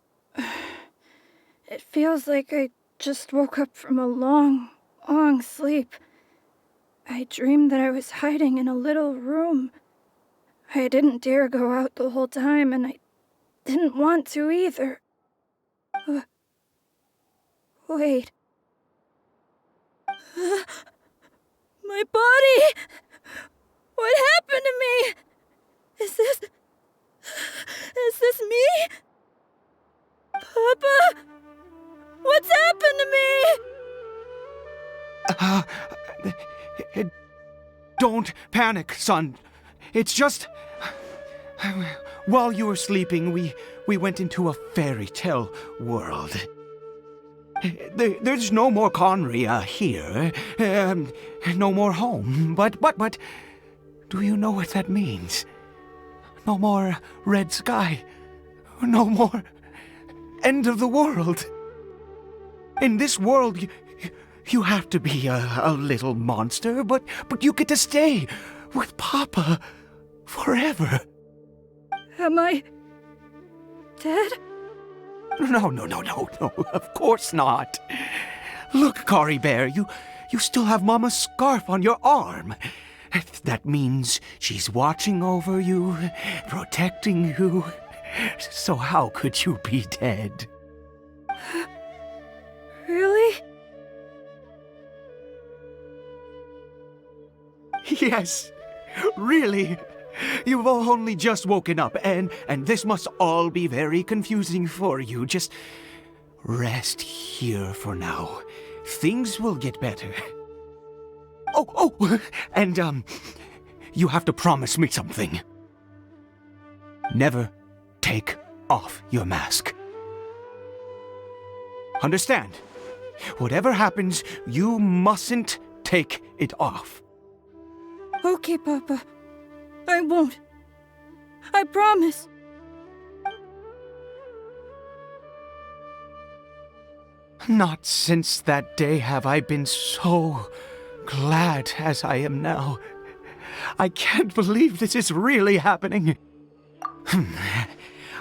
It feels like I just woke up from a long, long sleep. I dreamed that I was hiding in a little room. I didn't dare go out the whole time, and I didn't want to either. Wait. My body! What happened to me? Is this me? Papa? What's happened to me? Don't panic, son. It's just... While you were sleeping, we went into a fairy tale world. There's no more Conria here. No more home. But, do you know what that means? No more red sky. No more end of the world. In this world, you have to be a little monster, but you get to stay with Papa forever. Am I dead? No, of course not. Look, Caribert, you still have Mama's scarf on your arm. That means she's watching over you, protecting you. So how could you be dead? Really? Yes, really. You've only just woken up, and this must all be very confusing for you. Just rest here for now. Things will get better. Oh, and you have to promise me something. Never take off your mask. Understand? Whatever happens, you mustn't take it off. Okay, Papa. I won't. I promise. Not since that day have I been so glad as I am now. I can't believe this is really happening.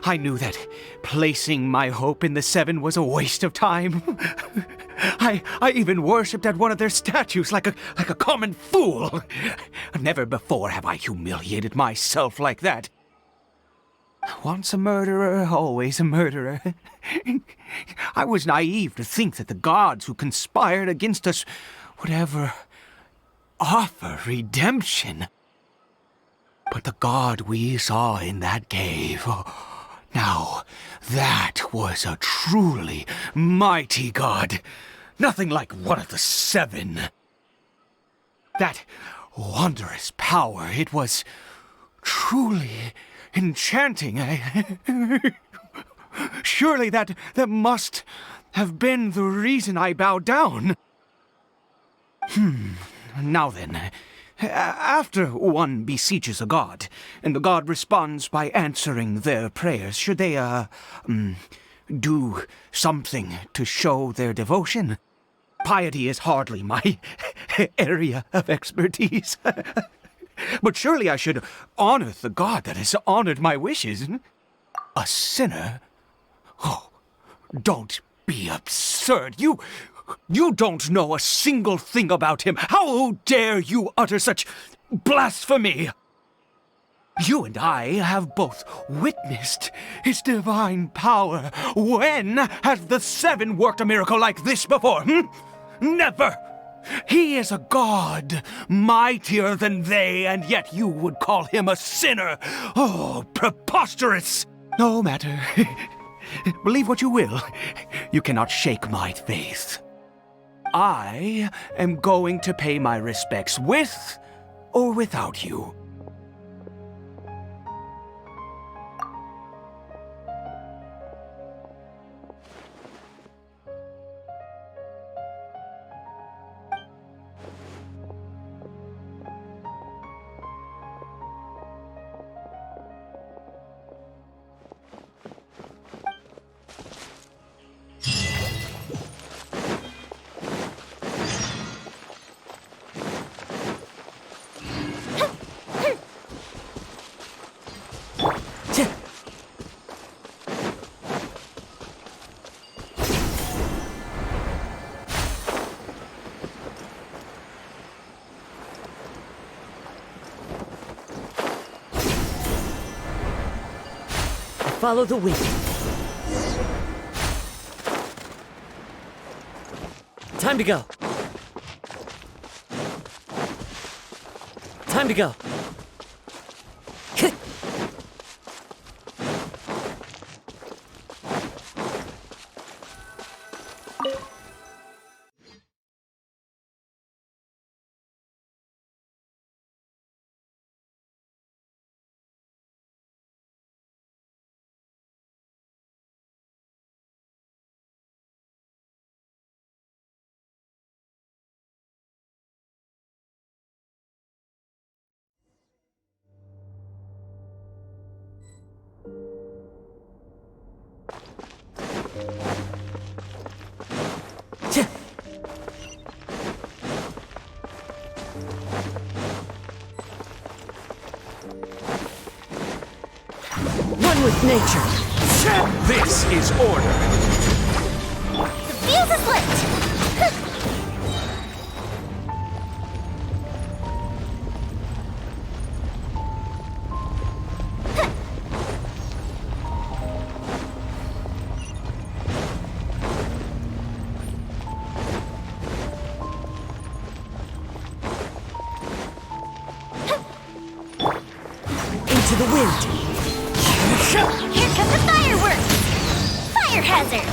I knew that placing my hope in the Seven was a waste of time. I even worshipped at one of their statues like a common fool. Never before have I humiliated myself like that. Once a murderer, always a murderer. I was naive to think that the gods who conspired against us would ever offer redemption. But the god we saw in that cave, now, that was a truly mighty god. Nothing like one of the seven. That wondrous power, it was truly enchanting. Surely that must have been the reason I bowed down. Now then, after one beseeches a god, and the god responds by answering their prayers, should they, do something to show their devotion? Piety is hardly my area of expertise. But surely I should honor the god that has honored my wishes. A sinner? Oh, don't be absurd. You don't know a single thing about him. How dare you utter such blasphemy? You and I have both witnessed his divine power. When has the seven worked a miracle like this before? Never! He is a god, mightier than they, and yet you would call him a sinner. Oh, preposterous! No matter. Believe what you will. You cannot shake my faith. I am going to pay my respects with or without you. Follow the wind. Time to go. Time to go. One with nature. This is order. The fuse is lit! Into the wind. Here come the fireworks! Fire hazard!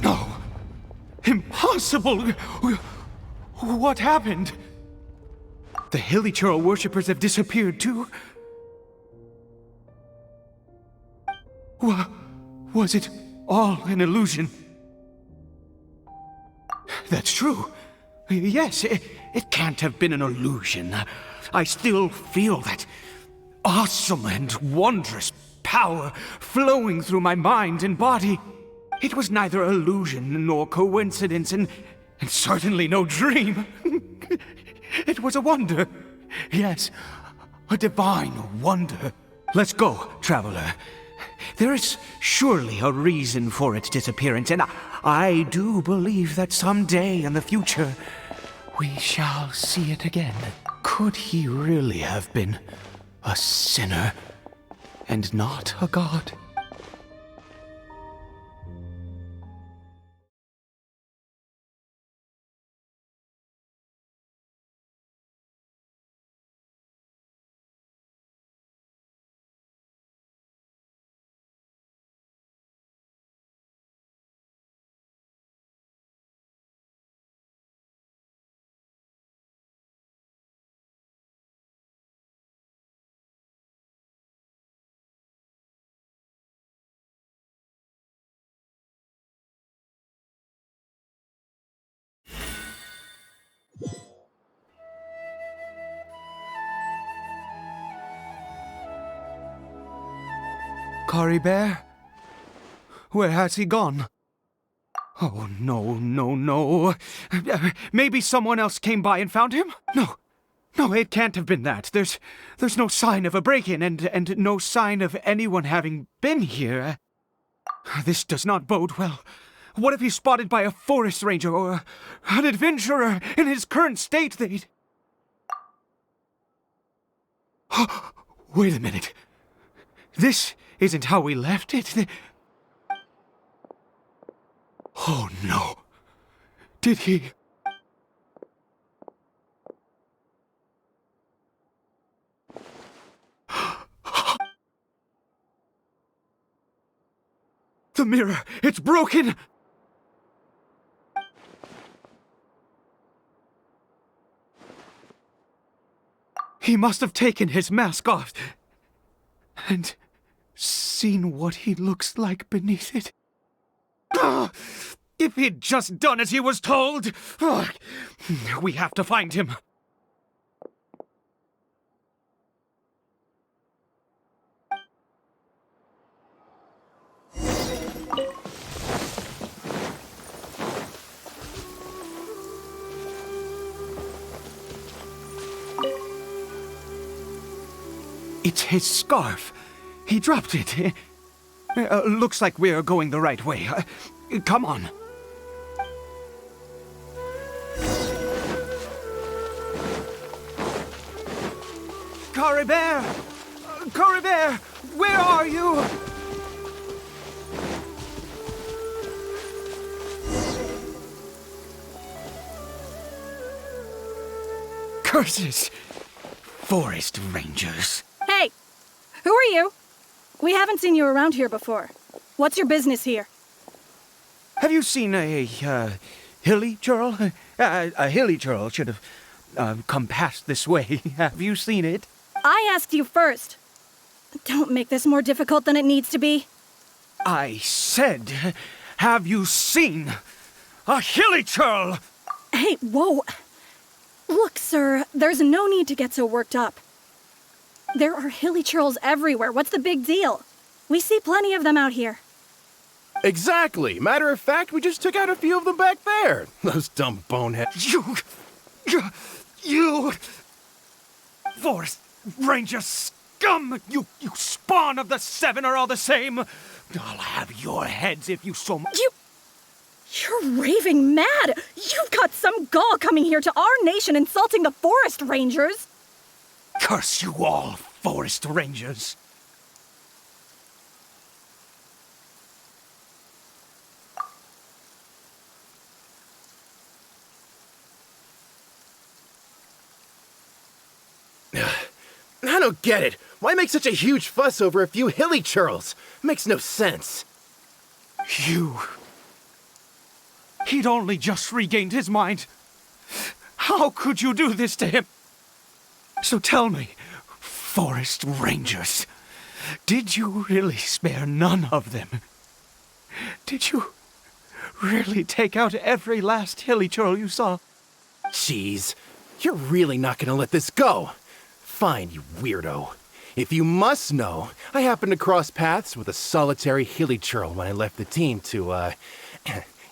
No. Impossible! What happened? The Hilly Churl worshippers have disappeared too? Was it all an illusion? That's true. Yes, it can't have been an illusion. I still feel that awesome and wondrous power flowing through my mind and body. It was neither illusion nor coincidence, and certainly no dream. It was a wonder. Yes, a divine wonder. Let's go, traveler. There is surely a reason for its disappearance, and I do believe that someday in the future, We shall see it again. Could he really have been a sinner and not a god? Caribert? Where has he gone? Oh, no, no, no. Maybe someone else came by and found him? No, it can't have been that. There's no sign of a break-in and no sign of anyone having been here. This does not bode well. What if he's spotted by a forest ranger or an adventurer in his current state? They'd... Wait a minute. This isn't how we left it. Oh, no. Did he... The mirror! It's broken! He must have taken his mask off and seen what he looks like beneath it. If he'd just done as he was told! We have to find him. It's his scarf. He dropped it. Looks like we're going the right way. Come on. Caribert! Caribert! Where are you? Curses! Forest rangers. Hey! Who are you? We haven't seen you around here before. What's your business here? Have you seen a hilly churl? A hilly churl should have come past this way. Have you seen it? I asked you first. Don't make this more difficult than it needs to be. I said, have you seen a hilly churl? Hey, whoa. Look, sir, there's no need to get so worked up. There are hilly churls everywhere. What's the big deal? We see plenty of them out here. Exactly. Matter of fact, we just took out a few of them back there. Those dumb boneheads. You Forest Ranger scum! You spawn of the Seven are all the same. I'll have your heads if you so much. You're raving mad! You've got some gall coming here to our nation insulting the Forest Rangers! Curse you all, Forest Rangers! I don't get it. Why make such a huge fuss over a few hilly churls? Makes no sense. He'd only just regained his mind. How could you do this to him? So tell me, Forest Rangers, did you really spare none of them? Did you really take out every last hilly churl you saw? Jeez, you're really not gonna let this go. Fine, you weirdo. If you must know, I happened to cross paths with a solitary hilly churl when I left the team to,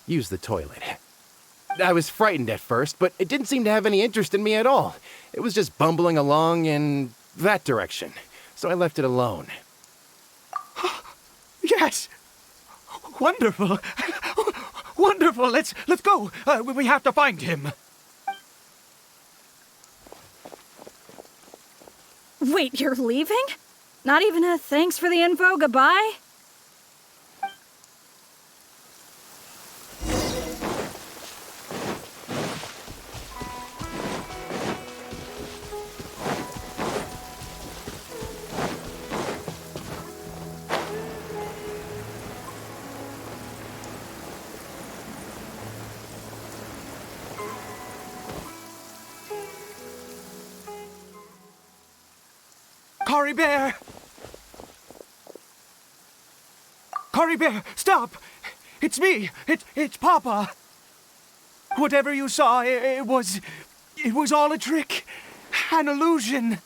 use the toilet. I was frightened at first, but it didn't seem to have any interest in me at all. It was just bumbling along in that direction, so I left it alone. Yes! Wonderful! Wonderful! Let's go! We have to find him! Wait, you're leaving? Not even a thanks for the info, goodbye? Caribert! Caribert, stop! It's me! It's Papa! Whatever you saw, it was all a trick. An illusion.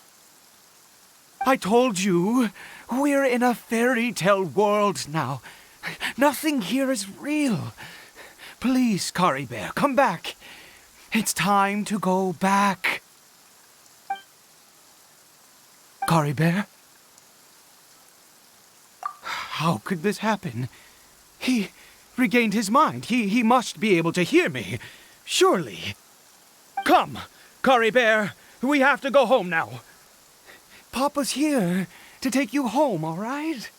I told you, we're in a fairy tale world now. Nothing here is real. Please, Caribert, come back. It's time to go back. Caribert? How could this happen? He regained his mind. He must be able to hear me. Surely. Come, Caribert. We have to go home now. Papa's here to take you home, all right?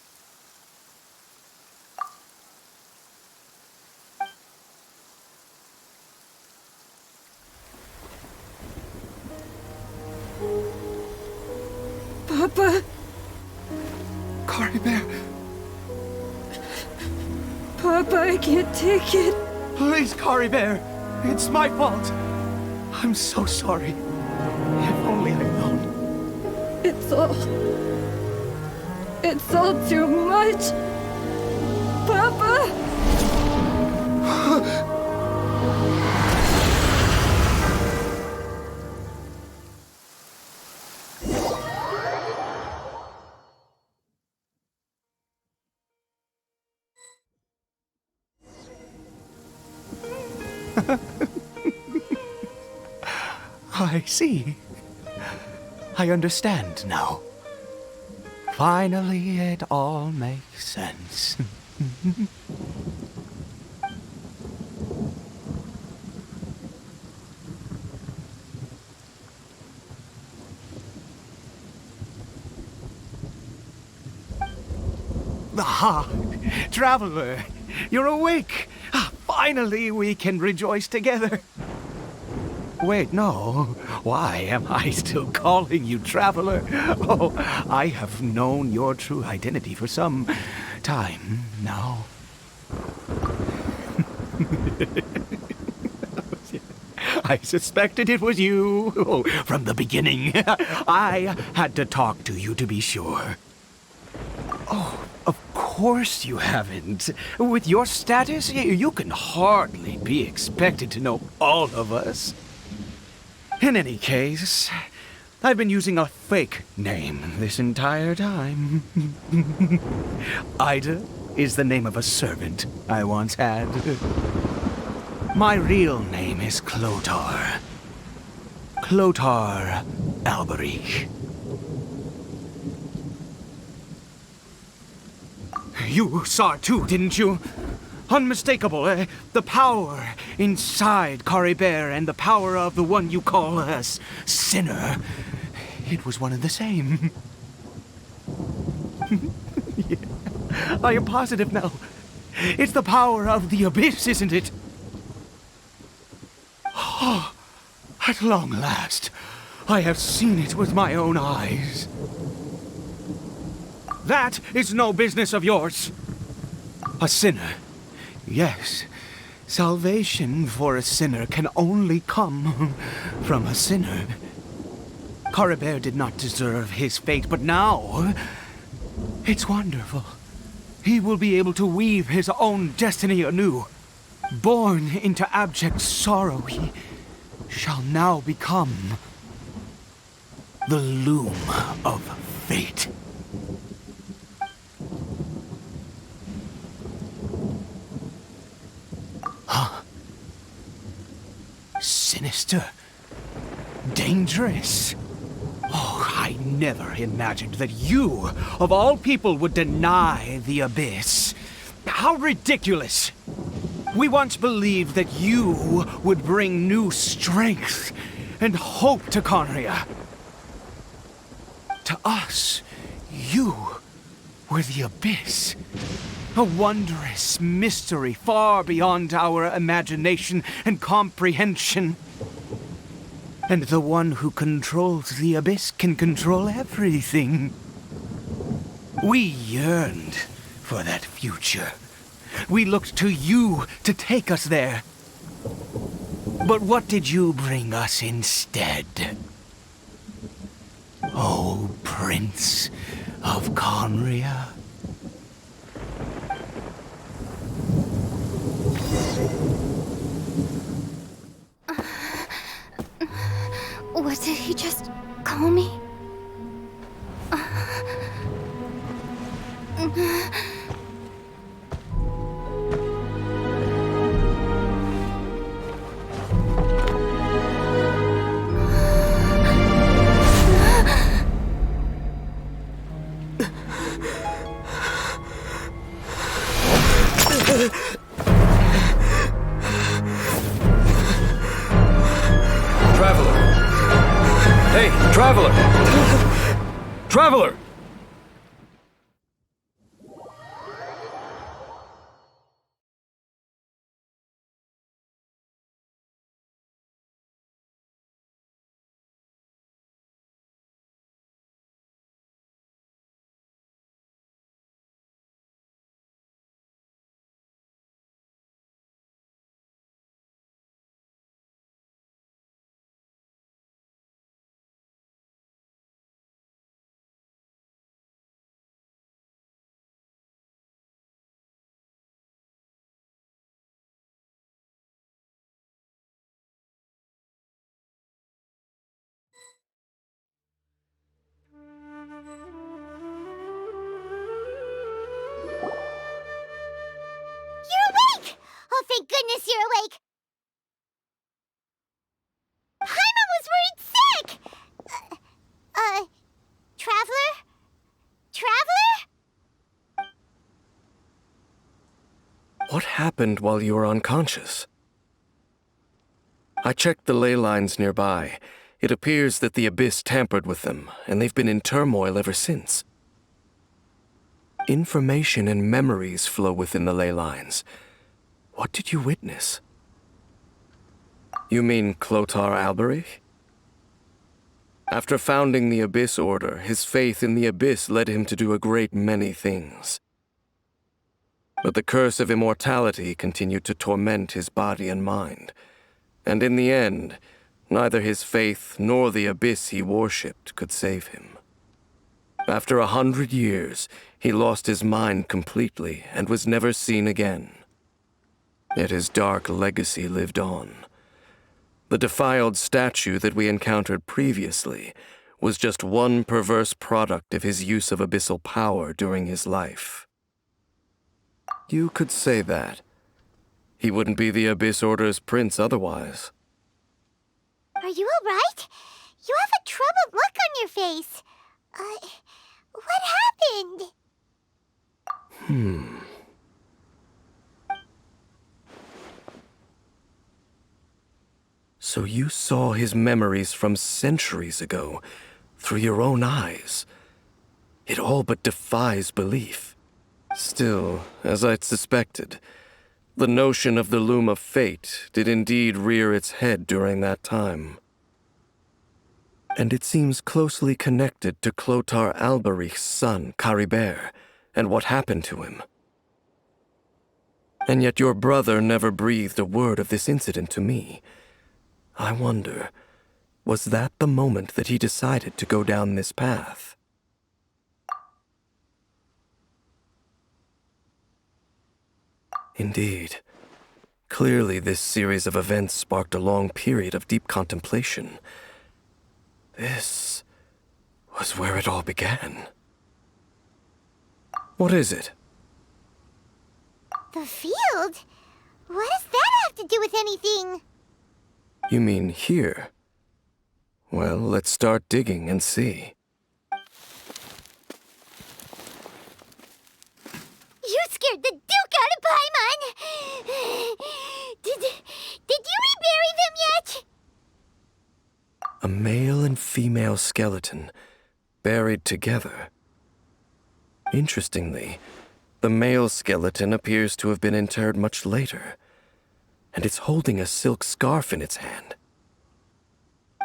Papa? Caribert. Papa, I can't take it. Please, Caribert. It's my fault. I'm so sorry. If only I'd known. It's all too much. Papa! I see. I understand now. Finally, it all makes sense. Ah, traveler, you're awake. Finally, we can rejoice together. Wait, no. Why am I still calling you traveler? Oh, I have known your true identity for some time now. I suspected it was you from the beginning. I had to talk to you to be sure. Oh, of course you haven't. With your status, you can hardly be expected to know all of us. In any case, I've been using a fake name this entire time. Ida is the name of a servant I once had. My real name is Clotar. Clotar Alberich. You saw it too, didn't you? Unmistakable, the power inside Caribert and the power of the one you call a sinner. It was one and the same. Yeah, I am positive now. It's the power of the abyss, isn't it? Oh, at long last, I have seen it with my own eyes. That is no business of yours. A sinner. Yes, salvation for a sinner can only come from a sinner. Caribert did not deserve his fate, but now it's wonderful. He will be able to weave his own destiny anew. Born into abject sorrow, he shall now become the loom of fate. Sinister. Dangerous. Oh, I never imagined that you, of all people, would deny the abyss. How ridiculous. We once believed that you would bring new strength and hope to Conria. To us, you were the Abyss. A wondrous mystery far beyond our imagination and comprehension. And the one who controls the Abyss can control everything. We yearned for that future. We looked to you to take us there. But what did you bring us instead? Oh, Prince of Conria. What did he just call me? Traveler! Hey, Traveler! Traveler! You're awake! Oh, thank goodness you're awake! Paimon was worried sick! Traveler? Traveler? What happened while you were unconscious? I checked the ley lines nearby. It appears that the Abyss tampered with them, and they've been in turmoil ever since. Information and memories flow within the ley lines. What did you witness? You mean Clotar Alberich? After founding the Abyss Order, his faith in the Abyss led him to do a great many things. But the curse of immortality continued to torment his body and mind. And in the end, neither his faith nor the Abyss he worshipped could save him. After 100 years, he lost his mind completely and was never seen again. Yet his dark legacy lived on. The defiled statue that we encountered previously was just one perverse product of his use of abyssal power during his life. You could say that. He wouldn't be the Abyss Order's prince otherwise. Are you alright? You have a troubled look on your face. What happened? So you saw his memories from centuries ago, through your own eyes. It all but defies belief. Still, as I'd suspected, the notion of the Loom of Fate did indeed rear its head during that time. And it seems closely connected to Clotar Alberich's son, Caribert, and what happened to him. And yet your brother never breathed a word of this incident to me. I wonder, was that the moment that he decided to go down this path? Indeed. Clearly, this series of events sparked a long period of deep contemplation. This was where it all began. What is it? The field? What does that have to do with anything? You mean here? Well, let's start digging and see. You scared the Duke out of Paimon! Did you rebury them yet? A male and female skeleton. buried together. Interestingly, the male skeleton appears to have been interred much later, and it's holding a silk scarf in its hand.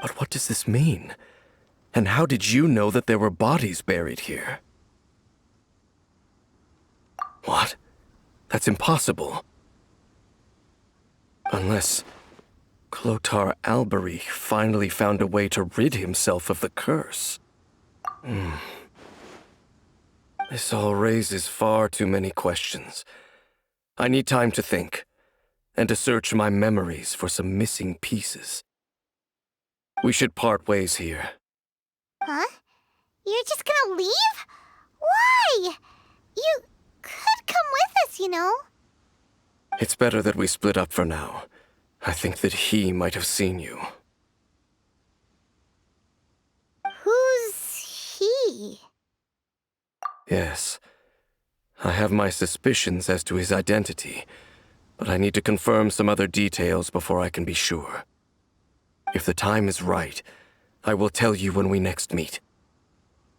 But what does this mean? And how did you know that there were bodies buried here? What? That's impossible. Unless Clotar Albery finally found a way to rid himself of the curse. This all raises far too many questions. I need time to think, and to search my memories for some missing pieces. We should part ways here. Huh? You're just gonna leave? Why? You could come with us, you know. It's better that we split up for now. I think that he might have seen you. Who's he? Yes. I have my suspicions as to his identity, but I need to confirm some other details before I can be sure. If the time is right, I will tell you when we next meet.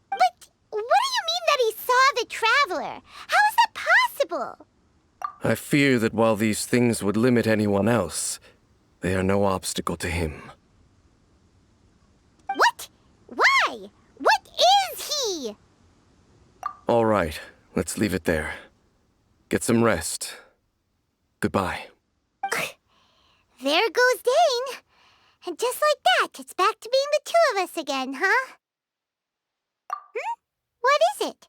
But what do you mean that he saw the Traveler? How is that possible? I fear that while these things would limit anyone else, they are no obstacle to him. What? Why? What is he? All right, let's leave it there. Get some rest. Goodbye. There goes Dane. And just like that, it's back to being the two of us again, huh? What is it?